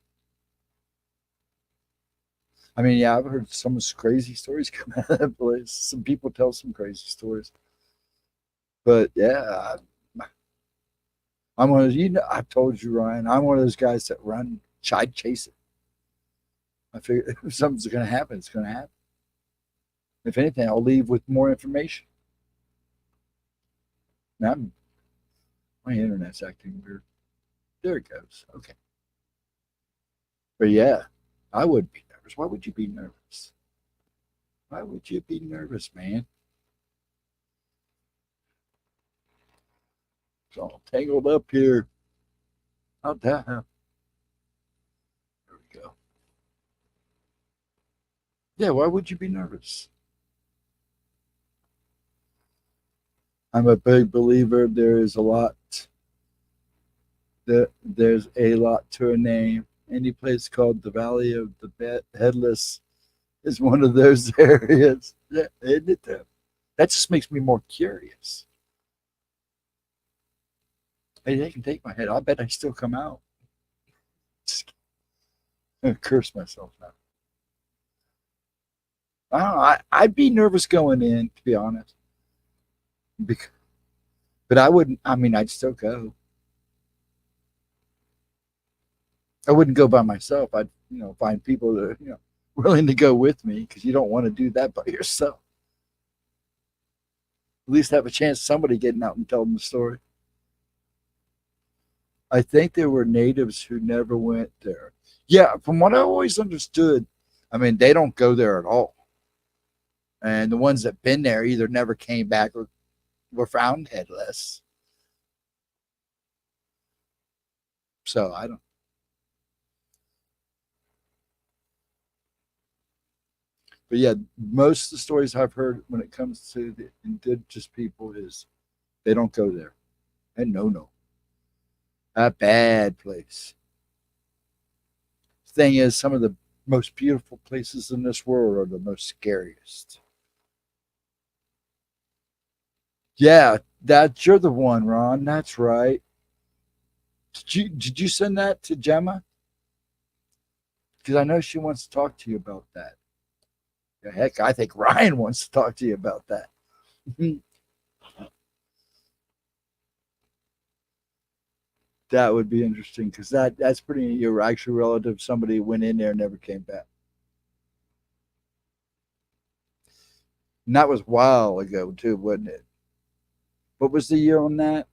I mean, yeah, I've heard some crazy stories come out of that place. Some people tell some crazy stories. But yeah, I'm one of I've told you, Ryan. I'm one of those guys that run. I chase it. I figure if something's going to happen, it's going to happen. If anything, I'll leave with more information. Now, my internet's acting weird. There it goes. Okay. But yeah, I would be nervous. Why would you be nervous? Why would you be nervous, man? It's all tangled up here. How'd that happen? There we go. Yeah, why would you be nervous? I'm a big believer there is a lot. There's a lot to a name. Any place called the Valley of the Headless is one of those areas. Yeah, isn't it though? That just makes me more curious. Hey, they can take my head. I bet I still come out. Just curse myself now. I don't know. I'd be nervous going in, to be honest. Because, but I wouldn't. I mean, I'd still go. I wouldn't go by myself. I'd, find people that are, willing to go with me because you don't want to do that by yourself. At least have a chance of somebody getting out and telling the story. I think there were natives who never went there. Yeah, from what I always understood, I mean, they don't go there at all. And the ones that been there either never came back or were found headless. So I don't. But yeah, most of the stories I've heard when it comes to the indigenous people is they don't go there. And no, a bad place. Thing is, some of the most beautiful places in this world are the most scariest. Yeah, that you're the one, Ron. That's right. Did you send that to Gemma? Because I know she wants to talk to you about that. Yeah, heck, I think Ryan wants to talk to you about that. That would be interesting because that's pretty. Your actual relative, somebody went in there and never came back. And that was a while ago too, wasn't it? What was the year on that?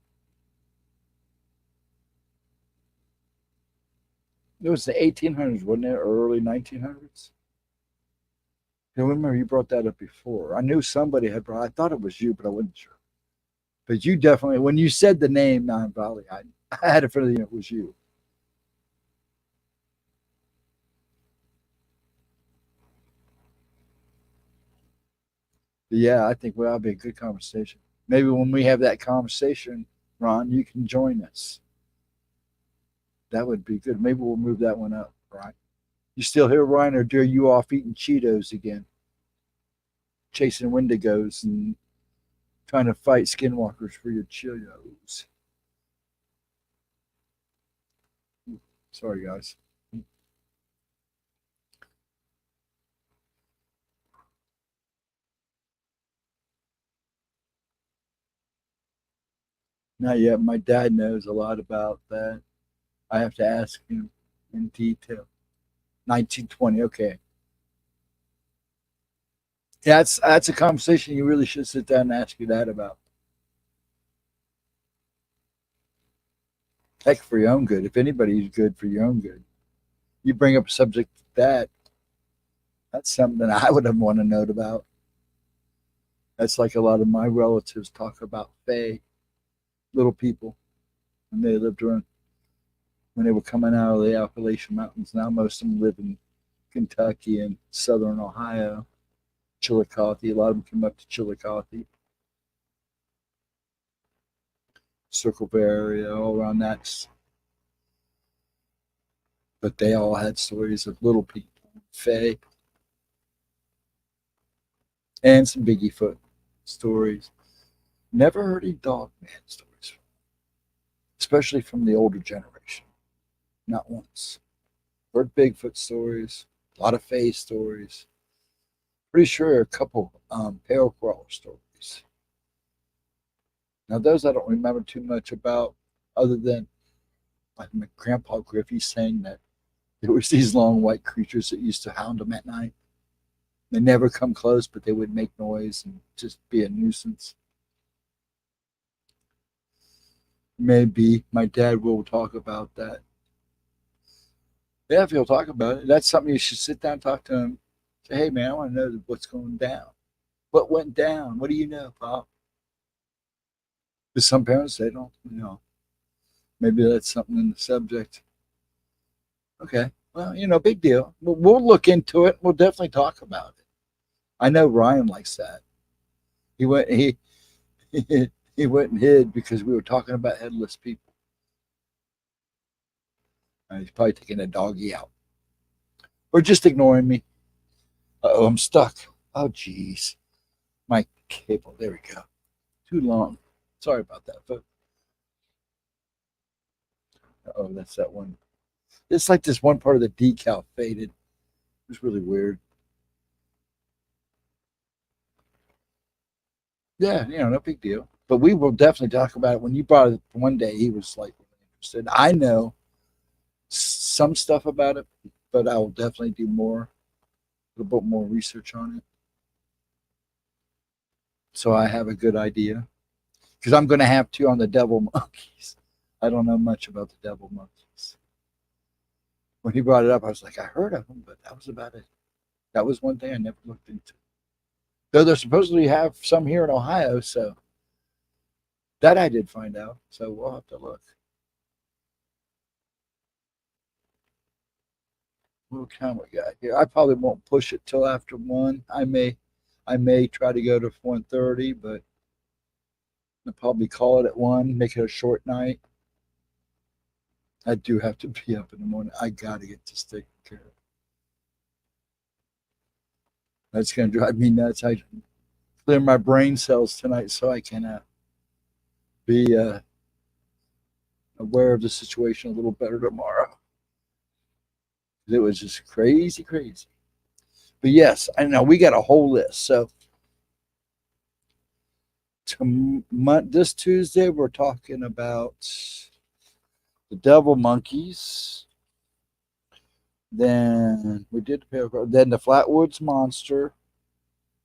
It was the 1800s, wasn't it? Or early 1900s? I remember you brought that up before. I knew somebody had brought. I thought it was you, but I wasn't sure. But you definitely, when you said the name Nine Valley, I had a feeling it was you. But yeah, I think that'll be a good conversation. Maybe when we have that conversation, Ron, you can join us. That would be good. Maybe we'll move that one up, right? You still here, Ryan, or are you off eating Cheetos again, chasing Wendigos and trying to fight skinwalkers for your Cheetos? Sorry, guys. Not yet. My dad knows a lot about that. I have to ask him in detail. 1920. Okay. That's a conversation you really should sit down and ask your dad about. Heck, for your own good. If anybody's good for your own good, you bring up a subject like that. That's something I would have want to know about. That's like a lot of my relatives talk about Fae, little people, when they lived around when they were coming out of the Appalachian Mountains. Now most of them live in Kentucky and southern Ohio, Chillicothe. A lot of them come up to Chillicothe, Circleville area, all around that. But they all had stories of little people, Fae, and some Biggie stories. Never heard any dog man stories, especially from the older generation. Not once. Heard Bigfoot stories, a lot of Fae stories. Pretty sure a couple pale crawler stories. Now those I don't remember too much about, other than like my grandpa Griffey saying that there was these long white creatures that used to hound them at night. They never come close, but they would make noise and just be a nuisance. Maybe my dad will talk about that. Yeah, if he'll talk about it, that's something you should sit down and talk to him. Say, hey man, I want to know what's going down. What went down? What do you know, Pop? Because some parents they don't, Maybe that's something in the subject. Okay. Well, big deal. We'll look into it. We'll definitely talk about it. I know Ryan likes that. He went he he went and hid because we were talking about headless people. He's probably taking a doggy out. Or just ignoring me. Oh, I'm stuck. Oh jeez. My cable. There we go. Too long. Sorry about that, folks. Oh, that's that one. It's like this one part of the decal faded. It was really weird. Yeah, no big deal. But we will definitely talk about it. When you brought it one day, he was like really interested. I know some stuff about it, but I will definitely do a little bit more research on it, so I have a good idea. Because I'm going to have to on the devil monkeys. I don't know much about the devil monkeys. When he brought it up, I was like, I heard of them, but that was about it. That was one thing I never looked into. Though they're supposedly have some here in Ohio, so that I did find out. So we'll have to look. What time we got here? I probably won't push it till after 1. I may try to go to 1:30, but I'll probably call it at 1. Make it a short night. I do have to be up in the morning. I gotta get this taken care of. That's gonna drive me nuts. I clear my brain cells tonight so I can be aware of the situation a little better tomorrow. It was just crazy, crazy. But yes, I know we got a whole list. So this Tuesday we're talking about the Devil Monkeys. Then we did then the Flatwoods Monster.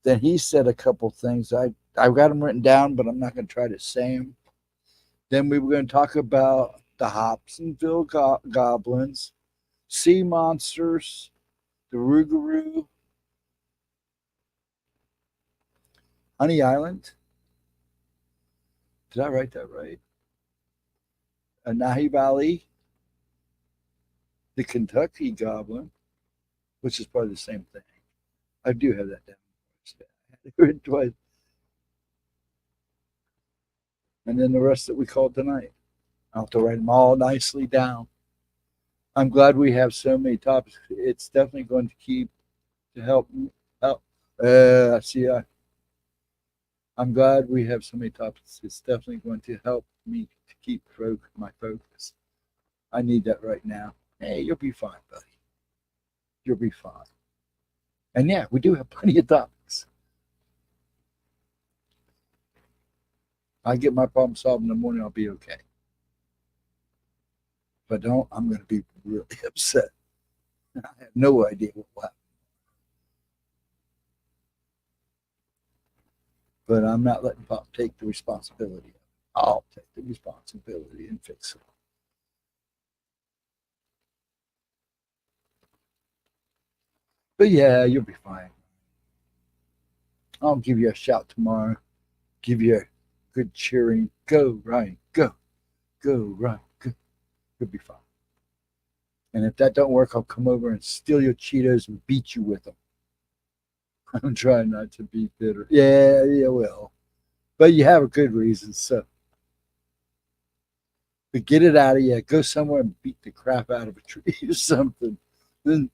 Then he said a couple things. I've got them written down, but I'm not going to try to say them. Then we were going to talk about the Hobsonville Goblins, Sea Monsters, the Rougarou, Honey Island. Did I write that right? Nahi Valley, the Kentucky Goblin, which is probably the same thing. I do have that down. I had to hear it twice. And then the rest that we called tonight. I'll have to write them all nicely down. I'm glad we have so many topics. It's definitely going to keep to help. Help. See, I'm glad we have so many topics. It's definitely going to help me to keep my focus. I need that right now. Hey, you'll be fine, buddy. You'll be fine. And yeah, we do have plenty of topics. I get my problem solved in the morning, I'll be okay. If I don't, I'm going to be really upset. I have no idea what will happen. But I'm not letting Pop take the responsibility. I'll take the responsibility and fix it. But yeah, you'll be fine. I'll give you a shout tomorrow. Give you a good cheering. Go, Ryan. Go. Go, Ryan. Go. You'll be fine. And if that don't work, I'll come over and steal your Cheetos and beat you with them. I'm trying not to be bitter. Yeah, well. But you have a good reason, so. But get it out of you. Go somewhere and beat the crap out of a tree or something. Then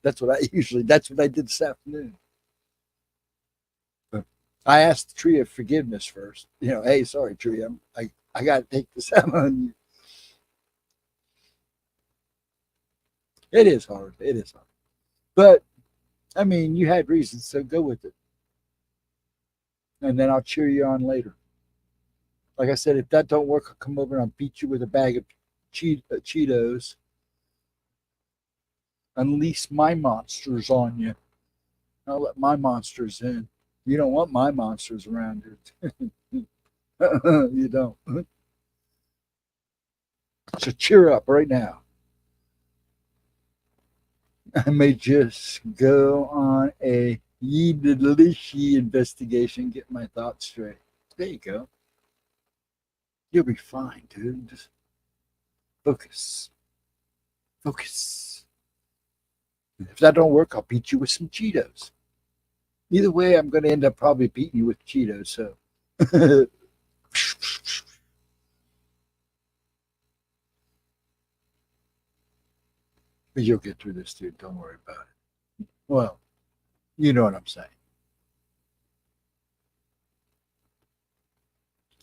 that's what I did this afternoon. But I asked the tree of forgiveness first. Hey, sorry, tree. I got to take this out on you. It is hard. It is hard. But, I mean, you had reasons, so go with it. And then I'll cheer you on later. Like I said, if that don't work, I'll come over and I'll beat you with a bag of Cheetos. Unleash my monsters on you. I'll let my monsters in. You don't want my monsters around here. You don't. So cheer up right now. I may just go on a Yee investigation, get my thoughts straight. There you go. You'll be fine, dude. Just focus. Focus. If that don't work, I'll beat you with some Cheetos. Either way, I'm going to end up probably beating you with Cheetos, so. But you'll get through this, dude. Don't worry about it. Well, you know what I'm saying.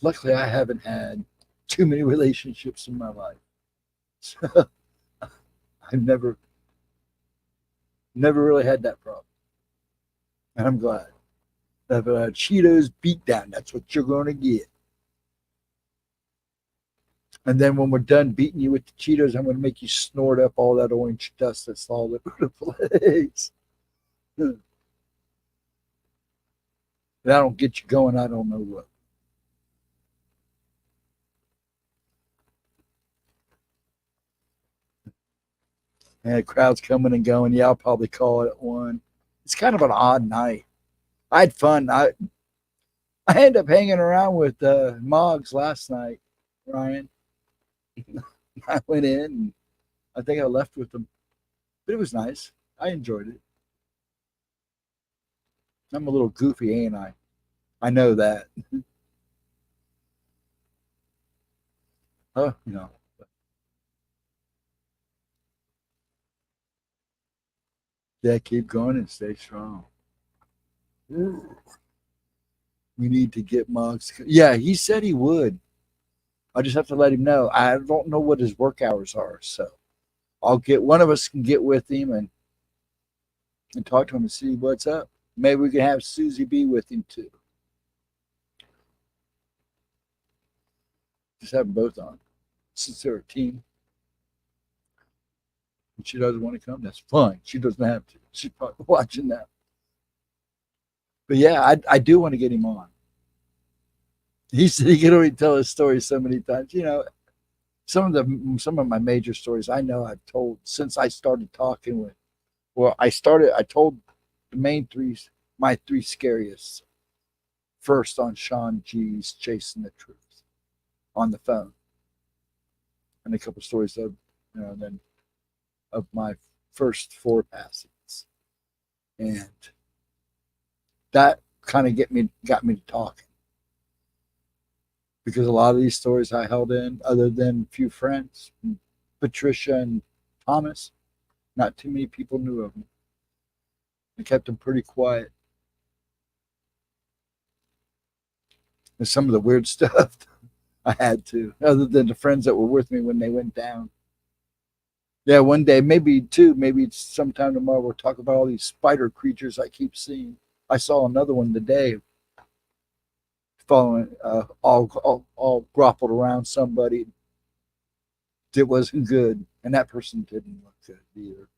Luckily, I haven't had too many relationships in my life. I've never really had that problem. And I'm glad. That Cheetos beat down, that's what you're going to get. And then when we're done beating you with the Cheetos, I'm going to make you snort up all that orange dust that's all over the place. If I don't get you going, I don't know what. And the crowd's coming and going. Yeah, I'll probably call it at 1. It's kind of an odd night. I had fun. I ended up hanging around with Moggs last night, Ryan. I went in and I think I left with them. But it was nice. I enjoyed it. I'm a little goofy, ain't I? I know that. Oh, yeah, keep going and stay strong. Ooh. We need to get Moggs. Yeah, he said he would. I just have to let him know. I don't know what his work hours are, so I'll get one of us can get with him and talk to him and see what's up. Maybe we can have Susie B with him too. Just have them both on. Since they're a team. If she doesn't want to come, that's fine. She doesn't have to. She's probably watching that. But yeah, I do want to get him on. He said he can only tell his story so many times. Some of my major stories I know I've told since I started talking with. Well, I told the main three, my 3 scariest. First on Sean G's Chasing the Truth on the phone, and a couple of stories of then of my first 4 passings, and that kind of got me to talking, because a lot of these stories I held in, other than a few friends, Patricia and Thomas, not too many people knew of them. I kept them pretty quiet. And some of the weird stuff I had to, other than the friends that were with me when they went down. Yeah, one day, maybe 2, maybe sometime tomorrow, we'll talk about all these spider creatures I keep seeing. I saw another one today, following all grappled around somebody. It wasn't good, and that person didn't look good either.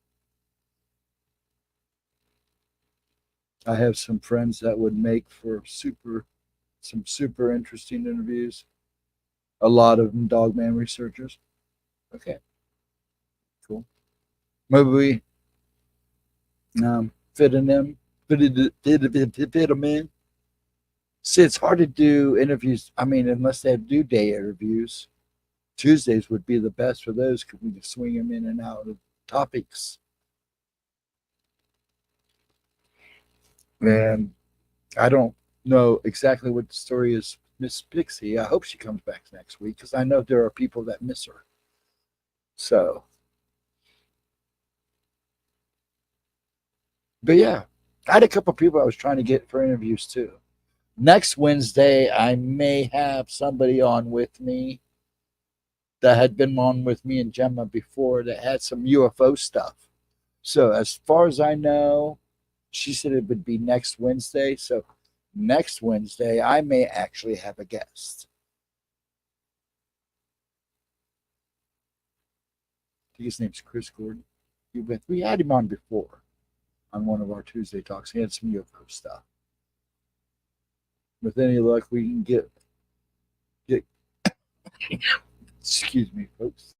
I have some friends that would make for some super interesting interviews. A lot of them dogman researchers. Okay, cool. Maybe we fit in them, fit them in. See, it's hard to do interviews. I mean, unless they do day interviews. Tuesdays would be the best for those because we can swing them in and out of topics. And I don't know exactly what the story is. Miss Pixie, I hope she comes back next week because I know there are people that miss her. So, but yeah, I had a couple of people I was trying to get for interviews too. Next Wednesday, I may have somebody on with me that had been on with me and Gemma before that had some UFO stuff. So, as far as I know, she said it would be next Wednesday. So, next Wednesday, I may actually have a guest. I think his name's Chris Gordon. We had him on before on one of our Tuesday talks. He had some UFO stuff. With any luck, we can get excuse me, folks.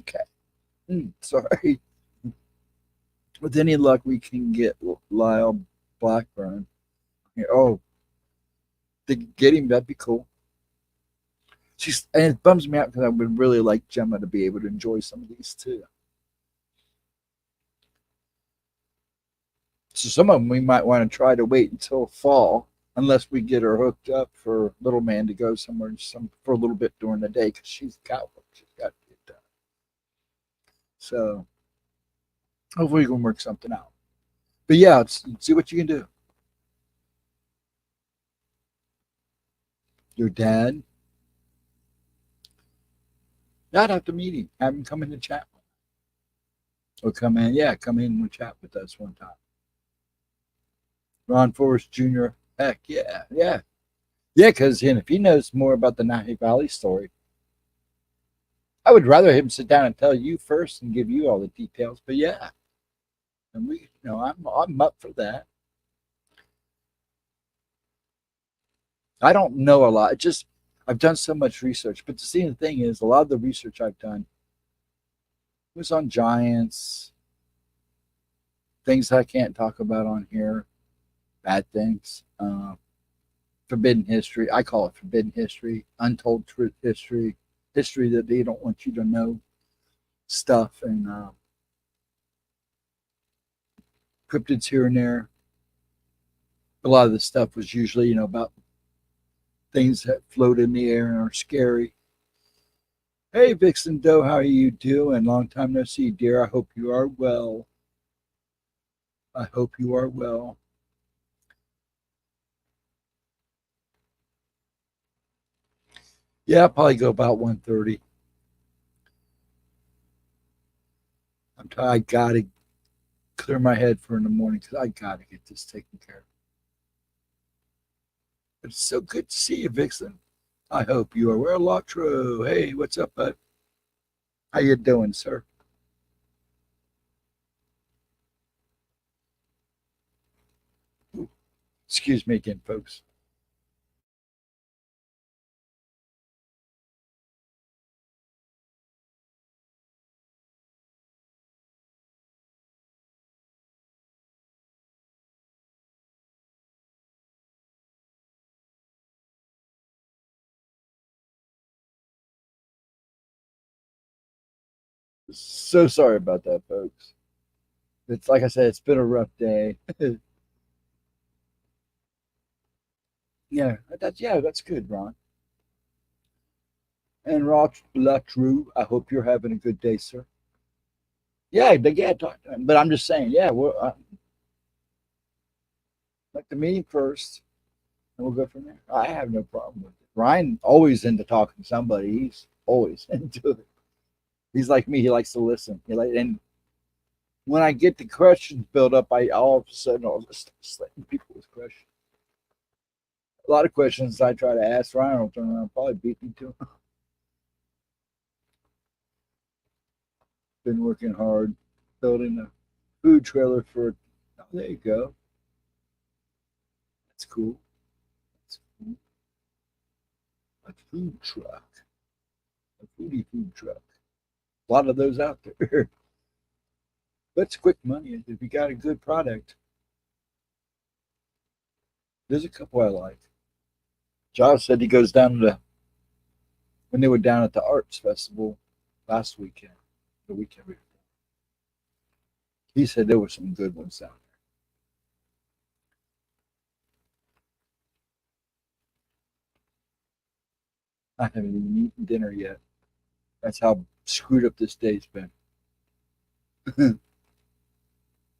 Okay. Sorry. With any luck, we can get Lyle Blackburn. Oh, to get him, that'd be cool. And it bums me out because I would really like Gemma to be able to enjoy some of these too. So some of them we might want to try to wait until fall, unless we get her hooked up for little man to go somewhere for a little bit during the day because she's got work she's got to get done. So hopefully we can work something out. But yeah, see what you can do. Your dad? Yeah, I'd have to meet him. Have him come in and chat. Or come in, yeah, come in and chat with us one time. Ron Forrest Jr. Heck, yeah, yeah. Yeah, because if he knows more about the Nahi Valley story, I would rather him sit down and tell you first and give you all the details. But yeah, and I'm up for that. I don't know a lot. It just I've done so much research. But the thing is, a lot of the research I've done was on giants, things I can't talk about on here, bad things, forbidden history. I call it forbidden history, untold truth history, history that they don't want you to know stuff, and cryptids here and there. A lot of the stuff was usually, about things that float in the air and are scary. Hey, Vixen Doe, how are you doing? Long time no see, dear. I hope you are well. I hope you are well. Yeah, I'll probably go about 1:30. I gotta clear my head for in the morning because I gotta get this taken care of. But it's so good to see you, Vixen. I hope you are well, Lotro. Hey, what's up, bud? How you doing, sir? Ooh, excuse me again, folks. So sorry about that, folks. It's like I said, it's been a rough day. That's good, Ron. And Roch Latru, I hope you're having a good day, sir. Yeah, talk to him. But I'm just saying, yeah, we'll like the meeting first, and we'll go from there. I have no problem with it. Ryan always into talking to somebody. He's always into it. He's like me. He likes to listen. And when I get the questions built up, I all of a sudden I'll just start slating people with questions. A lot of questions I try to ask Ryan will turn around and probably beat me to him. Been working hard building a food trailer for. Oh, there you go. That's cool. That's cool. A food truck. A foodie food truck. A lot of those out there. But it's quick money if you got a good product. There's a couple I like. Josh said he goes down to when they were down at the arts festival last weekend, the weekend before. He said there were some good ones down there. I haven't even eaten dinner yet. That's how screwed up this day's been.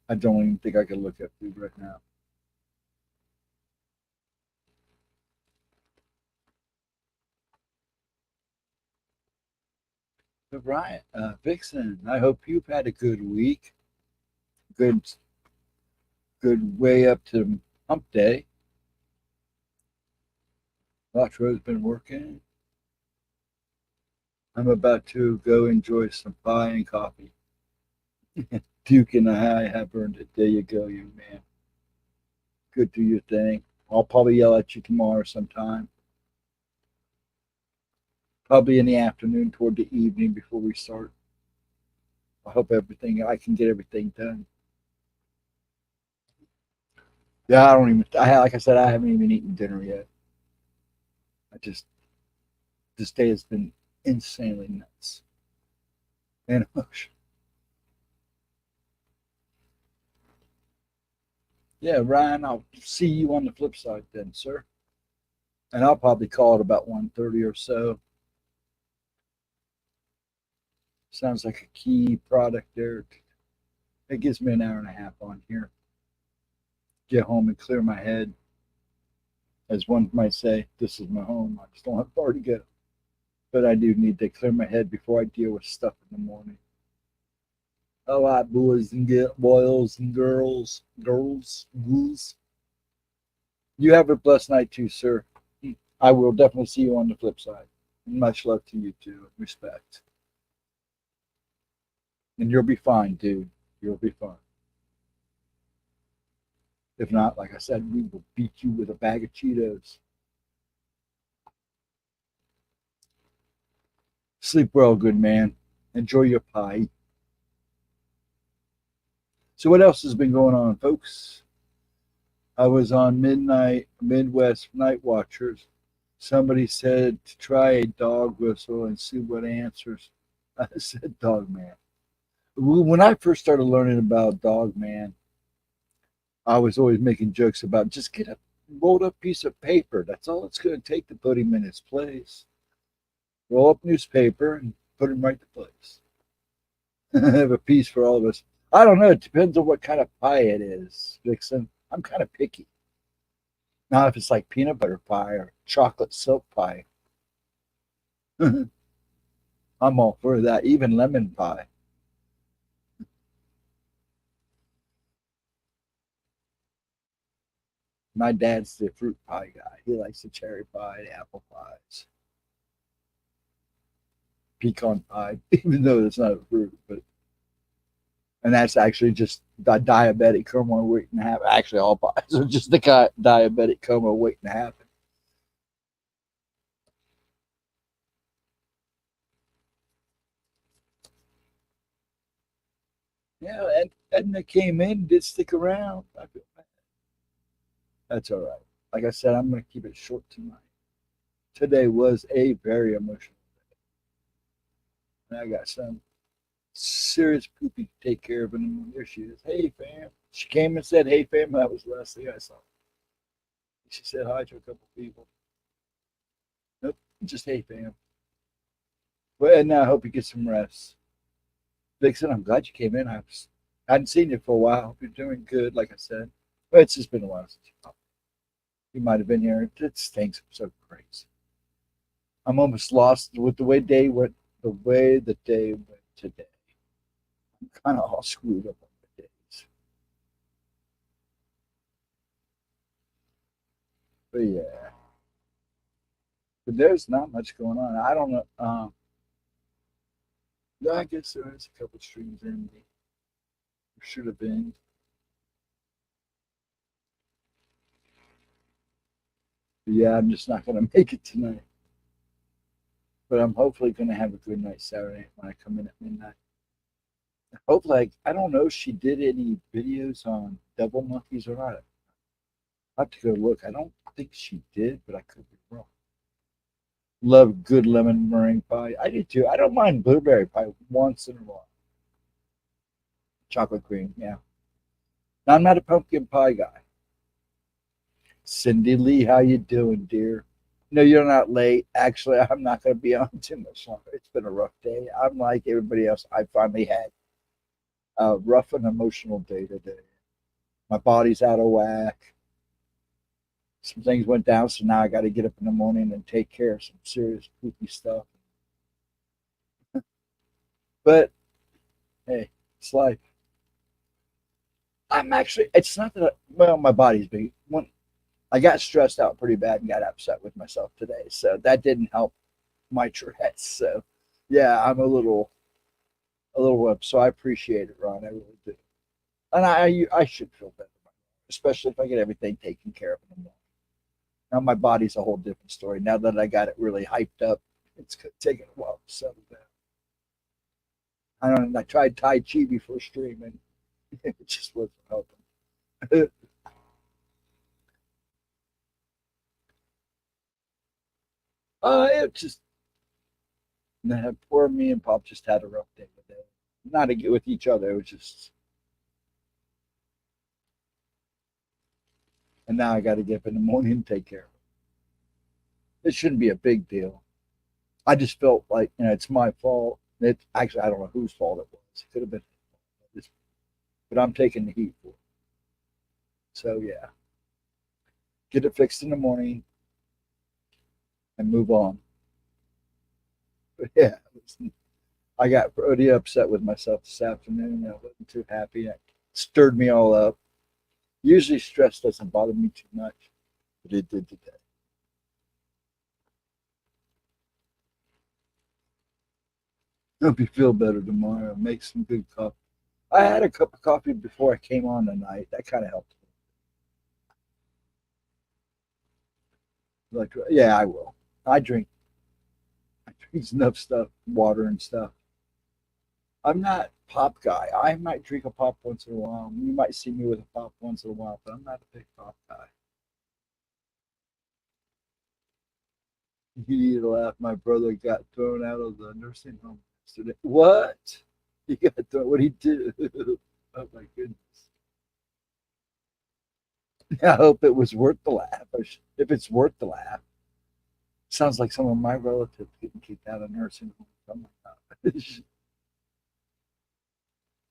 I don't even think I can look at food right now. But Brian, Vixen, I hope you've had a good week. Good, good way up to hump day. Latro's been working. I'm about to go enjoy some pie and coffee. Duke and I have earned it. There you go, you man. Good, do your thing. I'll probably yell at you tomorrow sometime. Probably in the afternoon toward the evening before we start. I hope I can get everything done. Yeah, I don't even. Like I said, I haven't even eaten dinner yet. I just this day has been insanely nuts and emotional. Yeah, Ryan, I'll see you on the flip side then, sir. And I'll probably call it about 1:30 or so. Sounds like a key product there. It gives me an hour and a half on here. Get home and clear my head. As one might say, this is my home. I just don't have far to go. But I do need to clear my head before I deal with stuff in the morning. All right, boys and boys and girls, ghouls. You have a blessed night too, sir. I will definitely see you on the flip side. Much love to you too. Respect. And you'll be fine, dude. You'll be fine. If not, like I said, we will beat you with a bag of Cheetos. Sleep well, good man. Enjoy your pie. So, what else has been going on, folks? I was on Midwest Night Watchers. Somebody said to try a dog whistle and see what answers. I said, Dog Man. When I first started learning about Dog Man, I was always making jokes about just get a rolled up piece of paper. That's all it's going to take to put him in his place. Roll up newspaper and put him right to place. Have a piece for all of us. I don't know. It depends on what kind of pie it is, Vixen. I'm kind of picky. Now, if it's like peanut butter pie or chocolate silk pie, I'm all for that. Even lemon pie. My dad's the fruit pie guy. He likes the cherry pie, the apple pies, pecan pie, even though it's not a fruit. But and that's actually just the diabetic coma waiting to happen. Actually, all pies are just the diabetic coma waiting to happen. Yeah, and Edna came in, did stick around. I feel bad. That's all right. Like I said, I'm going to keep it short tonight. Today was a very emotional day. And I got some serious poopy to take care of. And there she is. Hey, fam. She came and said, hey, fam. That was the last thing I saw. She said hi to a couple people. Nope, just hey, fam. Well, and I hope you get some rest. Vixen, I'm glad you came in. I hadn't seen you for a while. Hope you're doing good, like I said. Well, it's just been a while since you popped. You might have been here. It stinks so crazy. I'm almost lost with the way day went. The way the day went today. I'm kind of all screwed up on the days. But yeah, but there's not much going on. I don't know. I guess there is a couple streams in me. There should have been. But yeah, I'm just not going to make it tonight. But I'm hopefully going to have a good night Saturday when I come in at midnight. Hopefully, I don't know if she did any videos on devil monkeys or not. I have to go look. I don't think she did, but I could be wrong. Love good lemon meringue pie. I do too. I don't mind blueberry pie once in a while. Chocolate cream, yeah. Now, I'm not a pumpkin pie guy. Cindy Lee, how you doing, dear? No, you're not late. Actually, I'm not going to be on too much longer. It's been a rough day. I'm like everybody else. I finally had a rough and emotional day today. My body's out of whack. Some things went down, so now I got to get up in the morning and take care of some serious poopy stuff. But hey, it's life. I'm actually. It's not that. Well, my body's big. When I got stressed out pretty bad and got upset with myself today, so that didn't help my Tourette's. So yeah, I'm a little up. So I appreciate it, Ron. I really do. And I should feel better, especially if I get everything taken care of in the morning. Now my body's a whole different story. Now that I got it really hyped up, it's taking a while to settle down. I don't know. I tried Tai Chi before streaming. It just wasn't helping. It just poor me and Pop just had a rough day today. Not with each other. It was just, and now I got to get up in the morning and take care of it. It shouldn't be a big deal. I just felt like it's my fault. It actually I don't know whose fault it was. It could have been, but I'm taking the heat for it. So yeah. get it fixed in the morning, and move on. But yeah, I got pretty upset with myself this afternoon. I wasn't too happy. It stirred me all up. Usually stress doesn't bother me too much, but it did today. Hope you feel better tomorrow. Make some good coffee. I had a cup of coffee before I came on tonight. That kind of helped. Like, yeah, I will. I drink. I drink enough stuff, water and stuff. I'm not pop guy. I might drink a pop once in a while. You might see me with a pop once in a while, but I'm not a big pop guy. You need to laugh. My brother got thrown out of the nursing home yesterday. What? He got thrown. What did he do? Oh my goodness. I hope it was worth the laugh. If it's worth the laugh, sounds like some of my relatives getting kicked out of nursing homes. Oh my God.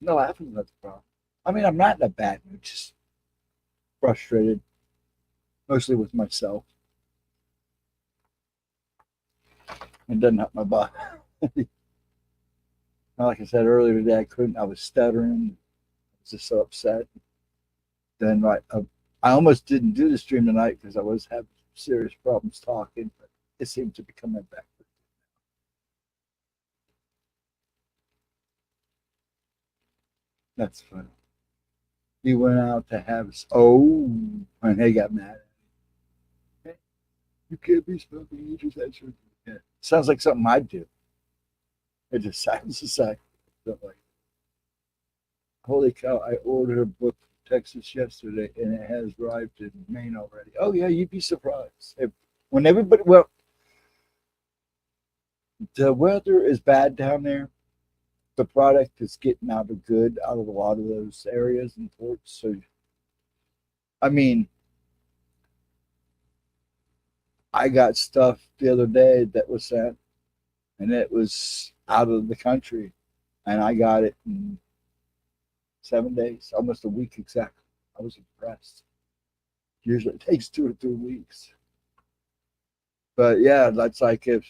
No laughing, that's the problem. I mean, I'm not in a bad mood, just frustrated, mostly with myself. It doesn't help my body. Like I said earlier today, I couldn't. I was stuttering. I was just so upset. Then I almost didn't do the stream tonight because I was having serious problems talking, but it seemed to be coming back. That's funny. He went out to have and they got mad. Hey, you can't be smoking. You just had surgery. Yeah. Sounds like something I'd do. It just sounds like something like, holy cow! I ordered a book from Texas yesterday, and it has arrived in Maine already. Oh yeah, you'd be surprised. When everybody, well, the weather is bad down there. The product is getting out of good out of a lot of those areas and ports. So, I mean, I got stuff the other day that was sent, and it was out of the country, and I got it in 7 days, almost a week exactly. I was impressed. Usually it takes 2 or 3 weeks. But yeah, that's like if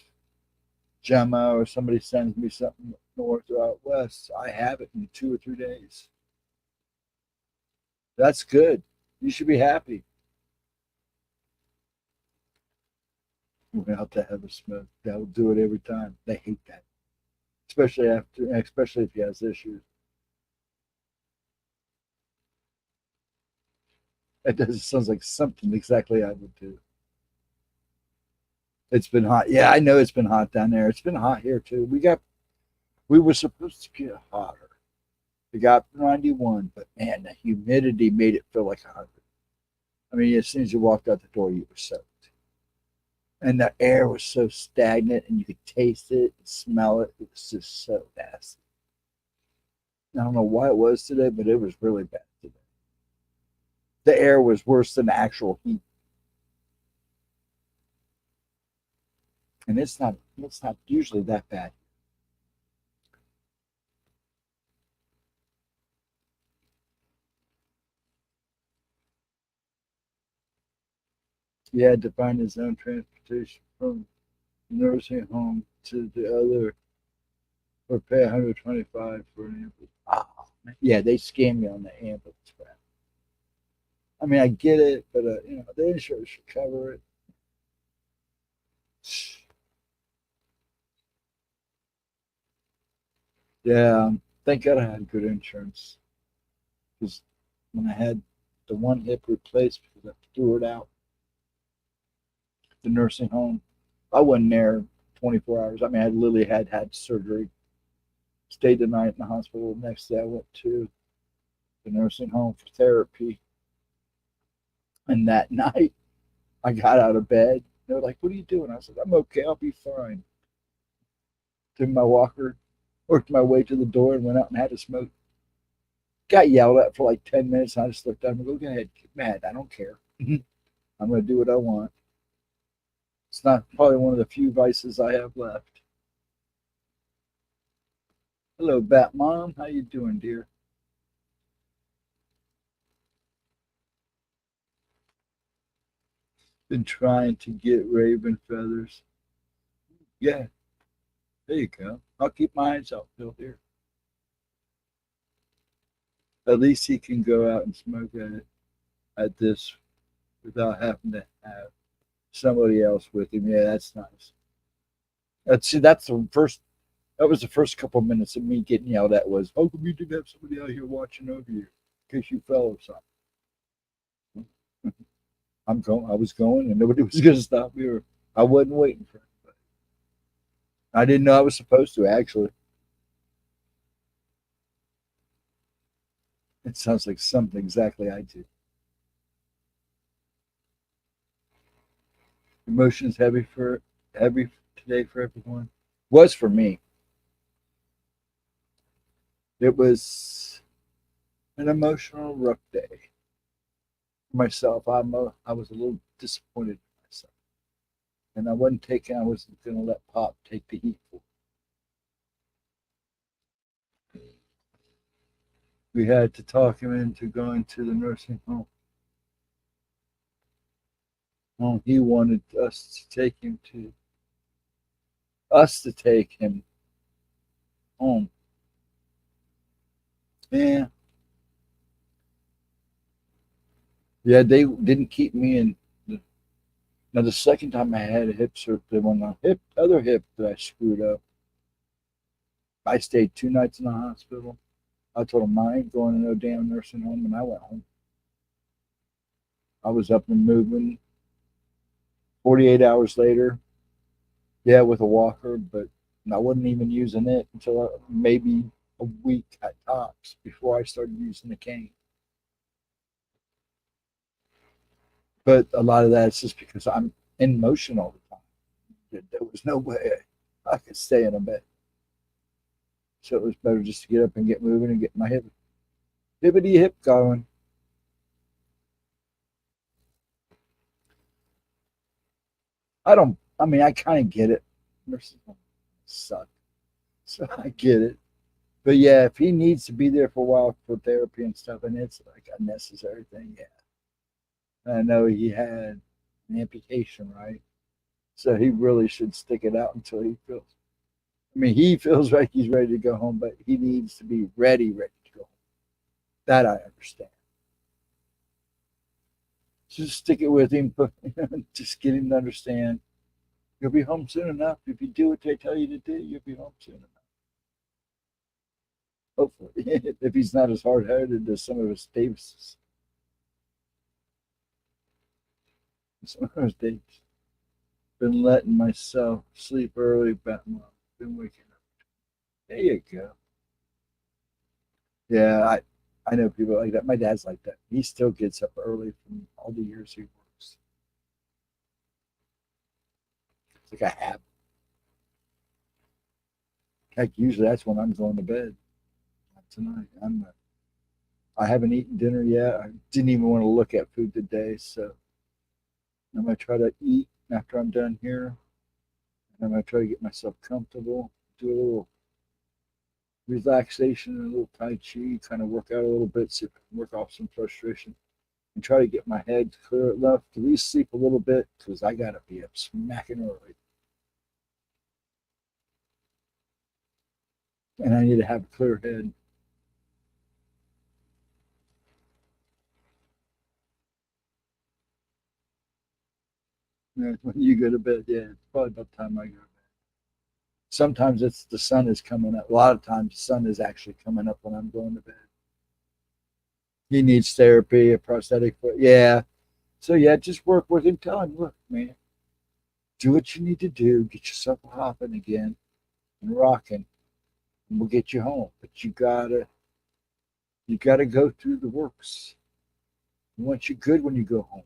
Gemma or somebody sends me something north or out west, I have it in 2 or 3 days. That's good. You should be happy. Without to have a smoke, that will do it every time. They hate that, especially if he has issues. It does sounds like something exactly I would do. It's been hot. Yeah, I know it's been hot down there. It's been hot here too. We were supposed to get hotter. It got 91, but man, the humidity made it feel like 100. I mean, as soon as you walked out the door, you were soaked. And the air was so stagnant, and you could taste it and smell it. It was just so nasty. I don't know why it was today, but it was really bad today. The air was worse than the actual heat. And it's not usually that bad. He had to find his own transportation from the nursing home to the other or pay 125 for an ambulance. Oh, yeah, they scam you on the ambulance crap. I mean, I get it, but the insurance should cover it. Yeah, thank God I had good insurance because when I had the one hip replaced because I threw it out, the nursing home, I wasn't there 24 hours. I mean, I literally had surgery, stayed the night in the hospital. The next day, I went to the nursing home for therapy. And that night, I got out of bed. They were like, "What are you doing?" I said, "I'm okay. I'll be fine." Took my walker, worked my way to the door, and went out and had a smoke. Got yelled at for like 10 minutes. And I just looked at him and go ahead, get mad. I don't care. I'm going to do what I want. It's not probably one of the few vices I have left. Hello, Bat Mom. How you doing, dear? Been trying to get raven feathers. Yeah, there you go. I'll keep my eyes out, Bill, here. At least he can go out and smoke at this without having to have somebody else with him. Yeah, that's nice. That's the first. That was the first couple of minutes of me getting yelled at. Was, "Oh, come you didn't have somebody out here watching over you in case you fell or something." I'm going. I was going, and nobody was going to stop me. Or I wasn't waiting for anybody. I didn't know I was supposed to. Actually, it sounds like something exactly I do. Emotions heavy today for everyone. Was for me. It was an emotional, rough day for myself. I was a little disappointed in myself, and I wasn't taking. I wasn't going to let Pop take the heat for it. We had to talk him into going to the nursing home. He wanted us to take him home. Yeah, yeah. They didn't keep me in. Now the second time I had a hip surgery, when the other hip that I screwed up, I stayed 2 nights in the hospital. I told him I ain't going to no damn nursing home, and I went home. I was up and moving. 48 hours later, yeah, with a walker, but I wasn't even using it until maybe a week at tops before I started using the cane. But a lot of that is just because I'm in motion all the time. There was no way I could stay in a bed. So it was better just to get up and get moving and get my hippity hip going. I mean, I kind of get it. Nurses suck. So I get it. But yeah, if he needs to be there for a while for therapy and stuff, and it's like a necessary thing, yeah. And I know he had an amputation, right? So he really should stick it out until he feels. I mean, he feels like he's ready to go home, but he needs to be ready to go home. That I understand. Just stick it with him, but just get him to understand. You'll be home soon enough. If you do what they tell you to do, you'll be home soon enough. Hopefully, if he's not as hard headed as some of his Davises. Some of his Davises. Been letting myself sleep early, but been waking up. There you go. Yeah, I know people like that. My dad's like that. He still gets up early from all the years he works. It's like a habit. Heck, usually that's when I'm going to bed. Not tonight. I haven't eaten dinner yet. I didn't even want to look at food today, so I'm gonna try to eat after I'm done here. And I'm gonna try to get myself comfortable, do a little relaxation and a little tai chi, kind of work out a little bit, see if I can work off some frustration, and try to get my head clear enough to at least sleep a little bit because I gotta be up smacking early, and I need to have a clear head. When you go to bed, yeah, it's probably about time I go to bed. Sometimes it's the sun is coming up. A lot of times the sun is actually coming up when I'm going to bed. He needs therapy, a prosthetic foot. Yeah. So yeah, just work with him. Tell him, look, man, do what you need to do. Get yourself hopping again and rocking, and we'll get you home. But you gotta go through the works. We want you good when you go home.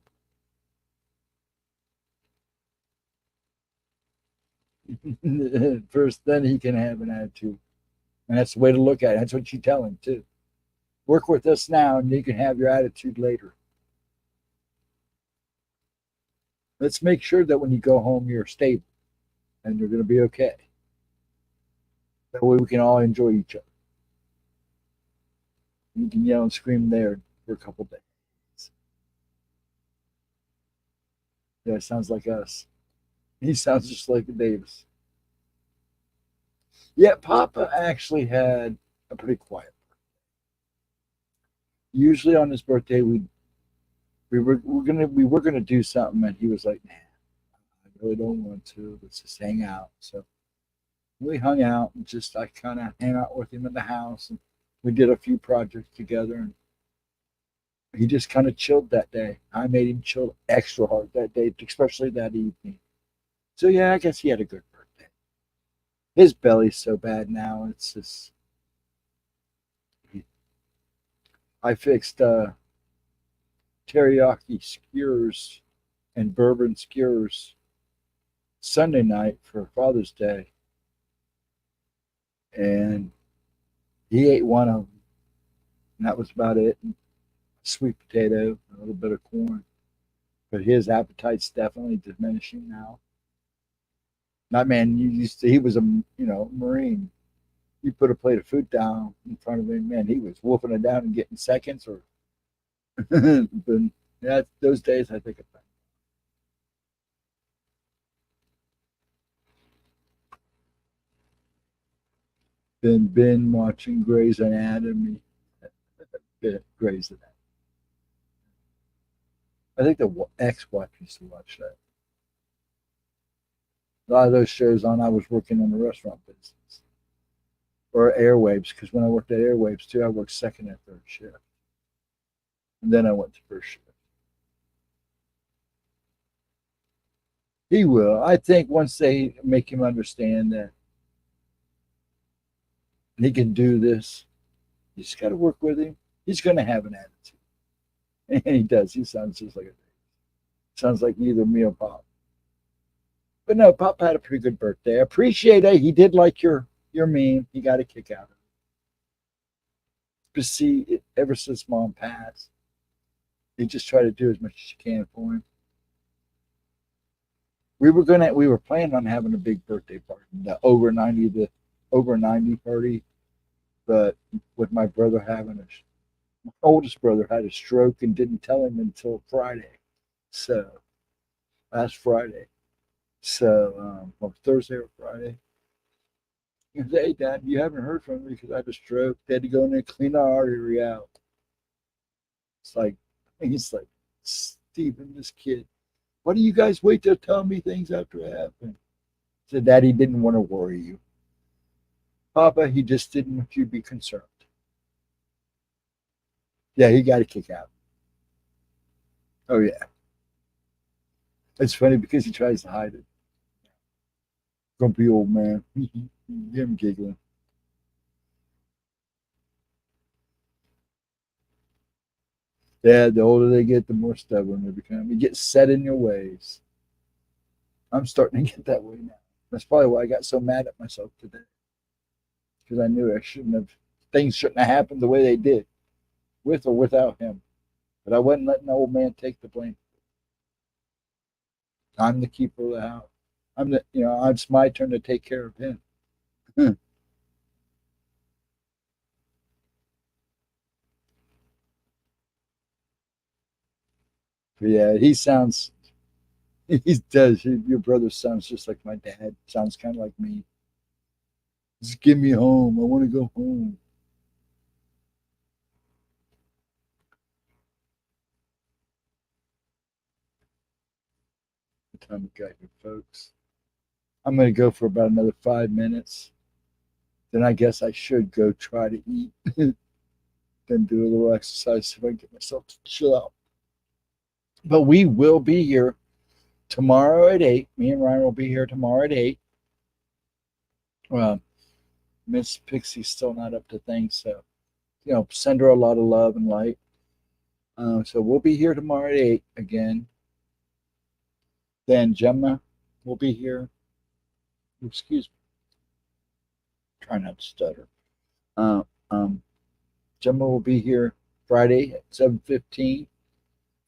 First, then he can have an attitude, and that's the way to look at it. That's what you tell him too. Work with us now, and you can have your attitude later. Let's make sure that when you go home, you're stable and you're going to be okay. That way, we can all enjoy each other. You can yell and scream there for a couple of days. Yeah, it sounds like us. He sounds just like Davis. Yeah, Papa actually had a pretty quiet. Usually on his birthday, we were gonna do something, and he was like, "Nah, I really don't want to. Let's just hang out." So we hung out and just I kind of hang out with him in the house, and we did a few projects together, and he just kind of chilled that day. I made him chill extra hard that day, especially that evening. So yeah, I guess he had a good birthday. His belly's so bad now; it's just I fixed teriyaki skewers and bourbon skewers Sunday night for Father's Day, and he ate one of them, and that was about it. And sweet potato, a little bit of corn, but his appetite's definitely diminishing now. That man, you used to, he was a Marine. You put a plate of food down in front of him, man, he was wolfing it down and getting seconds. Or, but yeah, those days I think about. Been watching Grey's Anatomy. Grey's Anatomy. I think the ex-wife used to watch that. A lot of those shows on. I was working in the restaurant business or Airwaves, because when I worked at Airwaves too, I worked second and third shift, and then I went to first shift. He will. I think once they make him understand that he can do this, you just got to work with him. He's going to have an attitude, and he does. He sounds just like sounds like either me or Pop. But no, Pop had a pretty good birthday. I appreciate it. He did like your meme. He got a kick out of it. But see, ever since Mom passed, he just tried to do as much as you can for him. We were planning on having a big birthday party, the over 90 party, but with my brother having my oldest brother had a stroke and didn't tell him until Friday. So last Friday. So or Thursday or Friday. He said, "Hey Dad, you haven't heard from me because I had a stroke. They had to go in and clean the artery out." It's like he's like, "Stephen, this kid, why do you guys wait to tell me things after it happened?" So Daddy didn't want to worry you. Papa, he just didn't want you to be concerned. Yeah, he got a kick out. Oh yeah. It's funny because he tries to hide it. Grumpy old man. Him giggling. Yeah, the older they get, the more stubborn they become. You get set in your ways. I'm starting to get that way now. That's probably why I got so mad at myself today. Because I knew I shouldn't have, things shouldn't have happened the way they did, with or without him. But I wasn't letting the old man take the blame. I'm the keeper of the house. It's my turn to take care of him. But yeah, he does. Your brother sounds just like my dad. Sounds kind of like me. Just give me home. I want to go home. The time we got here, folks. I'm going to go for about another 5 minutes. Then I guess I should go try to eat. Then do a little exercise so I can get myself to chill out. But we will be here tomorrow at 8. Me and Ryan will be here tomorrow at 8. Miss Pixie's still not up to things, so send her a lot of love and light. So we'll be here tomorrow at 8 again. Then Gemma will be here. Excuse me. Try not to stutter. Uh, um, Gemma will be here Friday at 7:15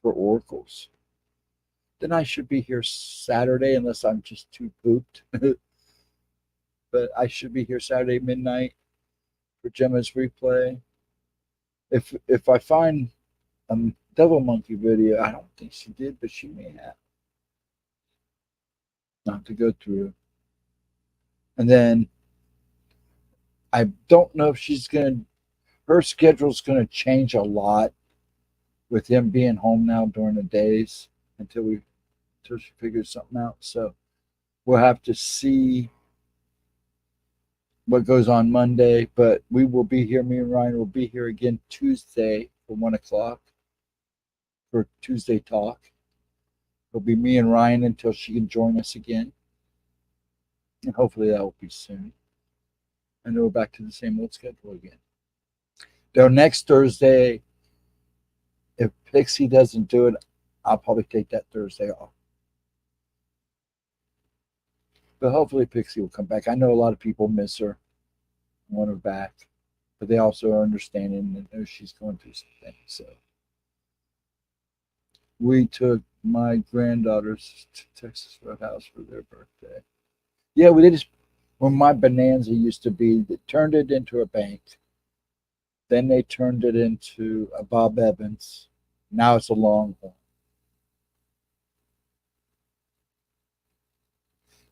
for oracles. Then I should be here Saturday unless I'm just too pooped. But I should be here Saturday midnight for Gemma's replay. If I find a Devil Monkey video, I don't think she did, but she may have. not to go through. And then I don't know if her schedule's gonna change a lot with him being home now during the days until she figures something out. So we'll have to see what goes on Monday, but we will be here. Me and Ryan will be here again Tuesday for 1 o'clock for Tuesday talk. It'll be me and Ryan until she can join us again. And hopefully that will be soon. And then we're back to the same old schedule again. Though next Thursday, if Pixie doesn't do it, I'll probably take that Thursday off. But hopefully Pixie will come back. I know a lot of people miss her, want her back, but they also are understanding and know she's going through some things. So we took my granddaughters to Texas Roadhouse for their birthday. Yeah, we did. Where my Bonanza used to be, they turned it into a bank. Then they turned it into a Bob Evans. Now it's a Longhorn.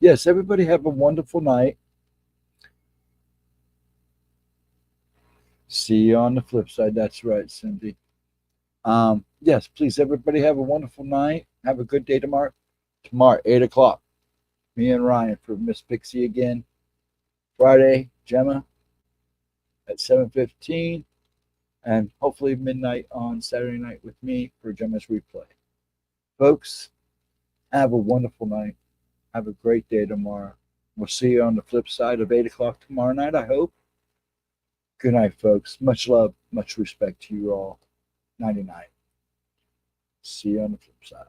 Yes, everybody have a wonderful night. See you on the flip side. That's right, Cindy. Yes, please, everybody have a wonderful night. Have a good day tomorrow. Tomorrow, 8 o'clock. Me and Ryan for Miss Pixie again. Friday, Gemma at 7:15. And hopefully midnight on Saturday night with me for Gemma's replay. Folks, have a wonderful night. Have a great day tomorrow. We'll see you on the flip side of 8 o'clock tomorrow night, I hope. Good night, folks. Much love, much respect to you all. 99. See you on the flip side.